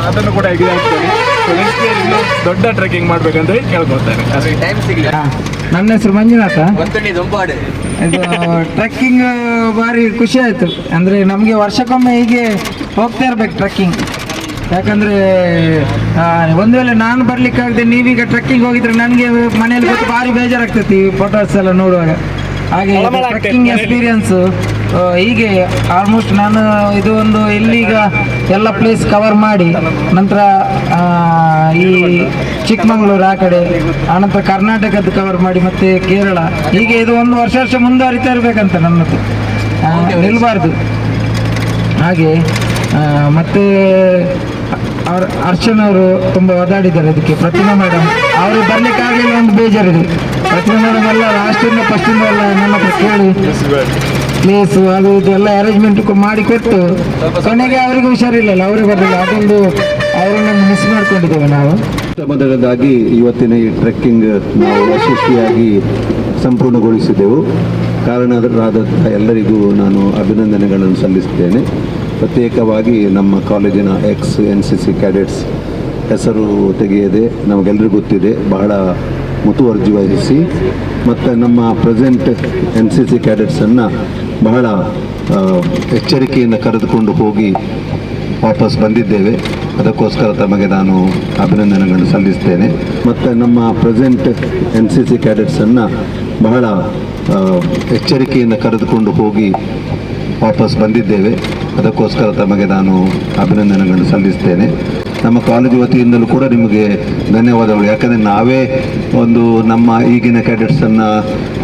ಅದನ್ನು ಕೂಡ ಇದಾಗ್ತದೆ. ಸೊ ನೆಕ್ಸ್ಟ್ ಇಯರ್ ಇನ್ನು ದೊಡ್ಡ ಟ್ರೆಕ್ಕಿಂಗ್ ಮಾಡ್ಬೇಕಂತ ಕೇಳ್ಕೊಳ್ತಾರೆ. ಟೈಮ್ ಸಿಗಲಿಲ್ಲ. ನನ್ನ ಹೆಸರು ಮಂಜುನಾಥ. ಇದು ಟ್ರೆಕ್ಕಿಂಗ್ ಭಾರಿ ಖುಷಿ ಆಯಿತು. ಅಂದರೆ ನಮಗೆ ವರ್ಷಕ್ಕೊಮ್ಮೆ ಹೀಗೆ ಹೋಗ್ತಾ ಇರ್ಬೇಕು ಟ್ರೆಕ್ಕಿಂಗ್. ಯಾಕಂದರೆ ಒಂದು ವೇಳೆ ನಾನು ಬರಲಿಕ್ಕಾಗದೆ ನೀವೀಗ ಟ್ರೆಕ್ಕಿಂಗ್ ಹೋಗಿದ್ರೆ ನನಗೆ ಮನೆಯಲ್ಲಿ ಗೊತ್ತು ಭಾರಿ ಬೇಜಾರಾಗ್ತೈತಿ ಈ ಫೋಟೋಸ್ ಎಲ್ಲ ನೋಡುವಾಗ. ಹಾಗೆ ಟ್ರೆಕ್ಕಿಂಗ್ ಎಕ್ಸ್ಪೀರಿಯನ್ಸು ಹೀಗೆ ಆಲ್ಮೋಸ್ಟ್ ನಾನು ಇದು ಒಂದು ಇಲ್ಲೀಗ ಎಲ್ಲ ಪ್ಲೇಸ್ ಕವರ್ ಮಾಡಿ ನಂತರ ಈ ಚಿಕ್ಕಮಗಳೂರು ಆ ಕಡೆ ಆನಂತರ ಕರ್ನಾಟಕದ್ದು ಕವರ್ ಮಾಡಿ ಮತ್ತು ಕೇರಳ ಹೀಗೆ ಇದು ಒಂದು ವರ್ಷ ಮುಂದುವರಿತಾ ಇರಬೇಕಂತ ನನ್ನದು, ನಿಲ್ಬಾರ್ದು ಹಾಗೆ. ಮತ್ತು ಅರ್ಚನವರು ತುಂಬ ಒದಾಡಿದ್ದಾರೆ ಅದಕ್ಕೆ. ಪ್ರತಿಮಾ ಮೇಡಮ್ ಅವರು ಬರಲಿಕ್ಕಾಗಲಿಲ್ಲ, ಒಂದು ಬೇಜಾರಿದೆ. ಪ್ರತಿಮಾ ಮೇಡಮ್ ಎಲ್ಲ ಲಾಸ್ಟಿಂದ ಫಸ್ಟಿಂದ ಎಲ್ಲ ನನ್ನ ಹತ್ರ ಕೇಳಿ ಪ್ಲೇಸು ಅದು ಇದು ಎಲ್ಲ ಅರೇಂಜ್ಮೆಂಟ್ ಮಾಡಿಕೊಟ್ಟು ಕೊನೆಗೆ ಅವರಿಗೂ ಹುಷಾರಿಲ್ಲಲ್ಲ, ಅವರೇ ಬರಲಿಲ್ಲ. ಅದೊಂದು ಅವರನ್ನು ಮಿಸ್ ಮಾಡ್ಕೊಂಡಿದ್ದೇವೆ ನಾವು. ಮೊದಲದಾಗಿ ಇವತ್ತಿನ ಈ ಟ್ರೆಕ್ಕಿಂಗ್ ನಾವು ಯಶಸ್ವಿಯಾಗಿ ಸಂಪೂರ್ಣಗೊಳಿಸಿದೆವು. ಕಾರಣರಾದಂಥ ಎಲ್ಲರಿಗೂ ನಾನು ಅಭಿನಂದನೆಗಳನ್ನು ಸಲ್ಲಿಸುತ್ತೇನೆ. ಪ್ರತ್ಯೇಕವಾಗಿ ನಮ್ಮ ಕಾಲೇಜಿನ NCC ಕ್ಯಾಡೆಟ್ಸ್ ಹೆಸರು ತೆಗೆಯದೆ ನಮಗೆಲ್ಲರಿಗೂ ಗೊತ್ತಿದೆ, ಬಹಳ ಮುತುವರ್ಜಿ ವಹಿಸಿ ಮತ್ತು ನಮ್ಮ ಪ್ರೆಸೆಂಟ್ NCC ಕ್ಯಾಡೆಟ್ಸನ್ನು ಬಹಳ ಎಚ್ಚರಿಕೆಯಿಂದ ಕರೆದುಕೊಂಡು ಹೋಗಿ ವಾಪಸ್ ಬಂದಿದ್ದೇವೆ. ಅದಕ್ಕೋಸ್ಕರ ತಮಗೆ ನಾನು ಅಭಿನಂದನೆಗಳನ್ನು ಸಲ್ಲಿಸ್ತೇನೆ. ಮತ್ತು ನಮ್ಮ ಪ್ರೆಸೆಂಟ್ NCC ಕ್ಯಾಡೆಟ್ಸನ್ನು ಬಹಳ ಎಚ್ಚರಿಕೆಯಿಂದ ಕರೆದುಕೊಂಡು ಹೋಗಿ ವಾಪಸ್ ಬಂದಿದ್ದೇವೆ. ಅದಕ್ಕೋಸ್ಕರ ತಮಗೆ ನಾನು ಅಭಿನಂದನೆಗಳನ್ನು ಸಲ್ಲಿಸ್ತೇನೆ. ನಮ್ಮ ಕಾಲೇಜು ವತಿಯಿಂದಲೂ ಕೂಡ ನಿಮಗೆ ಧನ್ಯವಾದಗಳು. ಯಾಕಂದರೆ ನಾವೇ ಒಂದು ನಮ್ಮ ಈಗಿನ ಕ್ಯಾಡೆಟ್ಸನ್ನು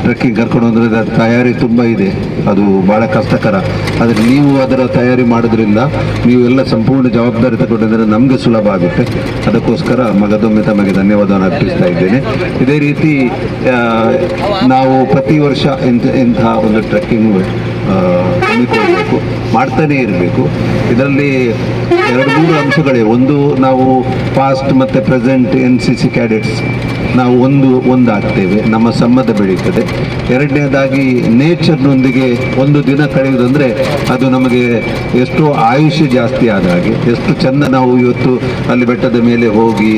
ಟ್ರೆಕ್ಕಿಂಗ್ ಕರ್ಕೊಂಡು ಹೋದರೆ ಅದರ ತಯಾರಿ ತುಂಬ ಇದೆ, ಅದು ಭಾಳ ಕಷ್ಟಕರ. ಆದರೆ ನೀವು ಅದರ ತಯಾರಿ ಮಾಡೋದ್ರಿಂದ ನೀವೆಲ್ಲ ಸಂಪೂರ್ಣ ಜವಾಬ್ದಾರಿ ತಗೊಂಡಿದ್ದರೆ ನಮಗೆ ಸುಲಭ ಆಗುತ್ತೆ. ಅದಕ್ಕೋಸ್ಕರ ಮಗದೊಮ್ಮೆ ತಮಗೆ ಧನ್ಯವಾದವನ್ನು ಅರ್ಪಿಸ್ತಾ ಇದ್ದೇನೆ. ಇದೇ ರೀತಿ ನಾವು ಪ್ರತಿ ವರ್ಷ ಇಂತಹ ಒಂದು ಟ್ರೆಕ್ಕಿಂಗ್ ಹಮ್ಮಿಕೊಳ್ಬೇಕು, ಮಾಡ್ತಾನೇ ಇರಬೇಕು. ಇದರಲ್ಲಿ 2-3 ಅಂಶಗಳೇ. ಒಂದು, ನಾವು ಪಾಸ್ಟ್ ಮತ್ತು ಪ್ರೆಸೆಂಟ್ NCC ಕ್ಯಾಡೆಟ್ಸ್ ನಾವು ಒಂದಾಗ್ತೇವೆ, ನಮ್ಮ ಸಂಬಂಧ ಬೆಳೀತದೆ. ಎರಡನೇದಾಗಿ ನೇಚರ್ನೊಂದಿಗೆ ಒಂದು ದಿನ ಕಳೆಯುವುದಂದರೆ ಅದು ನಮಗೆ ಎಷ್ಟೋ ಆಯುಷ್ಯ ಜಾಸ್ತಿ ಆದ ಹಾಗೆ. ಎಷ್ಟು ಚೆಂದ ನಾವು ಇವತ್ತು ಅಲ್ಲಿ ಬೆಟ್ಟದ ಮೇಲೆ ಹೋಗಿ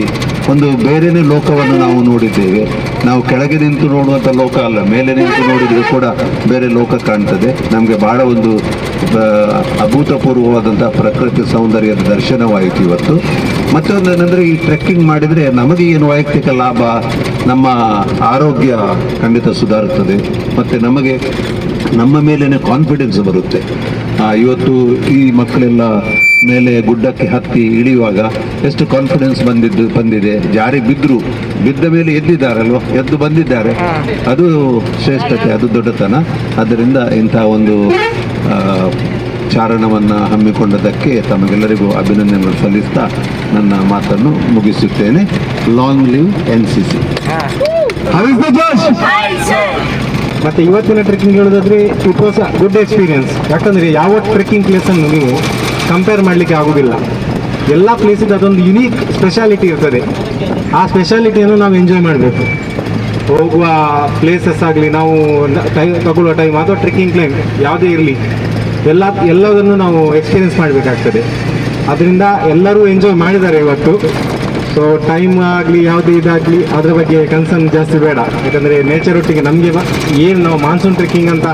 ಒಂದು ಬೇರೆಯೇ ಲೋಕವನ್ನು ನಾವು ನೋಡಿದ್ದೇವೆ. ನಾವು ಕೆಳಗೆ ನಿಂತು ನೋಡುವಂಥ ಲೋಕ ಅಲ್ಲ, ಮೇಲೆ ನಿಂತು ನೋಡಿದರೂ ಕೂಡ ಬೇರೆ ಲೋಕ ಕಾಣ್ತದೆ. ನಮಗೆ ಭಾಳ ಒಂದು ಅಭೂತಪೂರ್ವವಾದಂಥ ಪ್ರಕೃತಿ ಸೌಂದರ್ಯದ ದರ್ಶನವಾಯಿತು ಇವತ್ತು. ಮತ್ತೊಂದು ಏನಂದರೆ, ಈ ಟ್ರೆಕ್ಕಿಂಗ್ ಮಾಡಿದರೆ ನಮಗೆ ಏನು ವೈಯಕ್ತಿಕ ಲಾಭ, ನಮ್ಮ ಆರೋಗ್ಯ ಖಂಡಿತ ಸುಧಾರುತ್ತದೆ ಮತ್ತು ನಮಗೆ ನಮ್ಮ ಮೇಲೇನೆ ಕಾನ್ಫಿಡೆನ್ಸ್ ಬರುತ್ತೆ. ಇವತ್ತು ಈ ಮಕ್ಕಳೆಲ್ಲ ಮೇಲೆ ಗುಡ್ಡಕ್ಕೆ ಹತ್ತಿ ಇಳಿಯುವಾಗ ಎಷ್ಟು ಕಾನ್ಫಿಡೆನ್ಸ್ ಬಂದಿದೆ. ಜಾರಿ ಬಿದ್ದ ಮೇಲೆ ಎದ್ದಿದ್ದಾರಲ್ವ, ಎದ್ದು ಬಂದಿದ್ದಾರೆ. ಅದು ಶ್ರೇಷ್ಠತೆ, ಅದು ದೊಡ್ಡತನ. ಆದ್ದರಿಂದ ಇಂಥ ಒಂದು ಚಾರಣವನ್ನು ಹಮ್ಮಿಕೊಂಡದಕ್ಕೆ ತಮಗೆಲ್ಲರಿಗೂ ಅಭಿನಂದನೆಗಳು ಸಲ್ಲಿಸ್ತಾ ನನ್ನ ಮಾತನ್ನು ಮುಗಿಸುತ್ತೇನೆ. Long live NCC. ಮತ್ತು ಇವತ್ತಿನ ಟ್ರೆಕ್ಕಿಂಗ್ ಹೇಳೋದಾದ್ರೆ it was a good experience. ಯಾಕಂದರೆ ಯಾವ ಟ್ರೆಕ್ಕಿಂಗ್ ಪ್ಲೇಸನ್ನು ನೀವು ಕಂಪೇರ್ ಮಾಡಲಿಕ್ಕೆ ಆಗೋದಿಲ್ಲ. ಎಲ್ಲ ಪ್ಲೇಸಿದ್ದು ಅದೊಂದು ಯುನೀಕ್ ಸ್ಪೆಷಾಲಿಟಿ ಇರ್ತದೆ. ಆ ಸ್ಪೆಷಾಲಿಟಿಯನ್ನು ನಾವು ಎಂಜಾಯ್ ಮಾಡಬೇಕು. ಹೋಗುವ ಪ್ಲೇಸಸ್ ಆಗಲಿ, ನಾವು ತಗೊಳ್ಳುವ ಟೈಮ್ ಅಥವಾ ಟ್ರೆಕ್ಕಿಂಗ್ ಕ್ಲೈಮ್ ಯಾವುದೇ ಇರಲಿ, ಎಲ್ಲದನ್ನು ನಾವು ಎಕ್ಸ್ಪೀರಿಯನ್ಸ್ ಮಾಡಬೇಕಾಗ್ತದೆ. ಅದರಿಂದ ಎಲ್ಲರೂ ಎಂಜಾಯ್ ಮಾಡಿದ್ದಾರೆ ಇವತ್ತು. ಸೊ ಟೈಮ್ ಆಗಲಿ ಯಾವುದೇ ಇದಾಗಲಿ ಅದರ ಬಗ್ಗೆ ಕನ್ಸರ್ನ್ ಜಾಸ್ತಿ ಬೇಡ. ಯಾಕಂದರೆ ನೇಚರ್ ಒಟ್ಟಿಗೆ ನಮಗೆ ಏನು ನಾವು ಮಾನ್ಸೂನ್ ಟ್ರೆಕ್ಕಿಂಗ್ ಅಂತ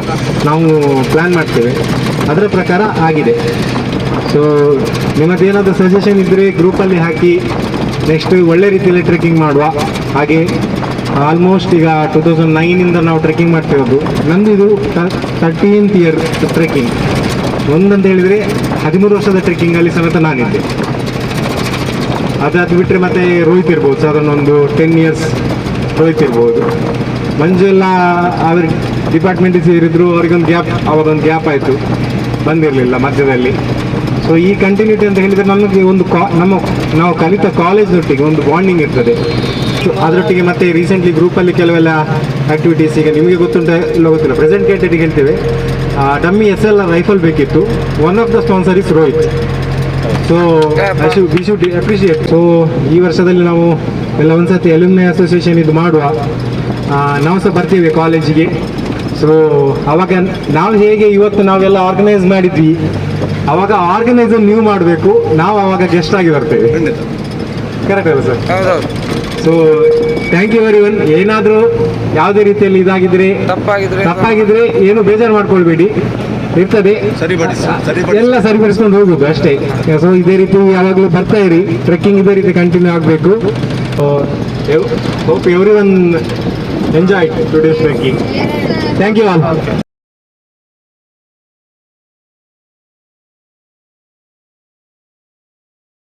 ನಾವು ಪ್ಲ್ಯಾನ್ ಮಾಡ್ತೇವೆ ಅದರ ಪ್ರಕಾರ ಆಗಿದೆ. ಸೊ ನಿಮ್ಮದೇನಾದರೂ ಸಜೆಷನ್ ಇದ್ದರೆ ಗ್ರೂಪಲ್ಲಿ ಹಾಕಿ, ನೆಕ್ಸ್ಟ್ ಒಳ್ಳೆ ರೀತಿಯಲ್ಲಿ ಟ್ರೆಕ್ಕಿಂಗ್ ಮಾಡುವ ಹಾಗೆ. ಆಲ್ಮೋಸ್ಟ್ ಈಗ 2009ಇಂದ ನಾವು ಟ್ರೆಕ್ಕಿಂಗ್ ಮಾಡ್ತಿರೋದು. ನಂದು ಇದು 13th ಇಯರ್ ಟ್ರೆಕ್ಕಿಂಗ್. ಒಂದಂತ ಹೇಳಿದರೆ 13 ವರ್ಷದ ಟ್ರೆಕ್ಕಿಂಗಲ್ಲಿ ಸಮೇತ ನಾನಿದ್ದೆ. ಅದು ಬಿಟ್ಟರೆ ಮತ್ತೆ ರೋಹಿತ್ ಇರ್ಬೋದು, ಸಾಧಾರಣ 10 years ರೋಹಿತ್ ಇರ್ಬೋದು. ಮಂಜು ಎಲ್ಲ ಅವ್ರ ಡಿಪಾರ್ಟ್ಮೆಂಟಿಗೆ ಸೇರಿದ್ರು, ಅವ್ರಿಗೊಂದು ಗ್ಯಾಪ್ ಆಯಿತು, ಬಂದಿರಲಿಲ್ಲ ಮಧ್ಯದಲ್ಲಿ. ಸೊ ಈ ಕಂಟಿನ್ಯೂಟಿ ಅಂತ ಹೇಳಿದರೆ ನಮಗೆ ಒಂದು ನಾವು ಕಲಿತ ಕಾಲೇಜ್ನೊಟ್ಟಿಗೆ ಒಂದು ಬಾಂಡಿಂಗ್ ಇರ್ತದೆ. ಅದರೊಟ್ಟಿಗೆ ಮತ್ತೆ ರೀಸೆಂಟ್ಲಿ ಗ್ರೂಪಲ್ಲಿ ಕೆಲವೆಲ್ಲ ಆ್ಯಕ್ಟಿವಿಟೀಸ್, ಈಗ ನಿಮಗೆ ಗೊತ್ತುಂಟ ಇಲ್ಲ ಗೊತ್ತಿಲ್ಲ, ಪ್ರೆಸೆಂಟ್ ಕ್ಯಾಂಡಿಡೇಟ್ಗೆ ಹೇಳ್ತೇವೆ ಡಮ್ಮಿ SLR ರೈಫಲ್ ಬೇಕಿತ್ತು. One of the sponsor is Rohit. So we should appreciate. So ಈ ವರ್ಷದಲ್ಲಿ ನಾವು ಎಲ್ಲ ಒಂದ್ಸತಿ ಅಲ್ಯುಮಿನಿ ಅಸೋಸಿಯೇಷನ್ ಇದು ಮಾಡುವ, ನಾವು ಸಹ ಬರ್ತೀವಿ ಕಾಲೇಜಿಗೆ. ಸೊ ಅವಾಗ ನಾವು ಹೇಗೆ ಇವತ್ತು ನಾವೆಲ್ಲ ಆರ್ಗನೈಸ್ ಮಾಡಿದ್ವಿ, ಅವಾಗ ಆರ್ಗನೈಸರ್ ನೀವು ಮಾಡಬೇಕು, ನಾವು ಅವಾಗ ಗೆಸ್ಟ್ ಆಗಿ ಬರ್ತೇವೆ. ಕರೆಕ್ಟ್ ಅಲ್ಲ ಸರ್? ಹೌದೌದು. So thank you very one. ಏನಾದರೂ ಯಾವುದೇ ರೀತಿಯಲ್ಲಿ ಇದಾಗಿದ್ರೆ, ತಪ್ಪಾಗಿದ್ರೆ ಏನು ಬೇಜಾರು ಮಾಡ್ಕೊಳ್ಬೇಡಿ, ಇರ್ತದೆ, ಎಲ್ಲ ಸರಿಪಡಿಸ್ಕೊಂಡು ಹೋಗುದು ಅಷ್ಟೇ. ಸೊ ಇದೇ ರೀತಿ ಯಾವಾಗಲೂ ಬರ್ತಾ ಇರಿ, ಟ್ರೆಕ್ಕಿಂಗ್ ಇದೇ ರೀತಿ ಕಂಟಿನ್ಯೂ ಆಗಬೇಕು. Hope everyone enjoy today's trekking. Thank you all.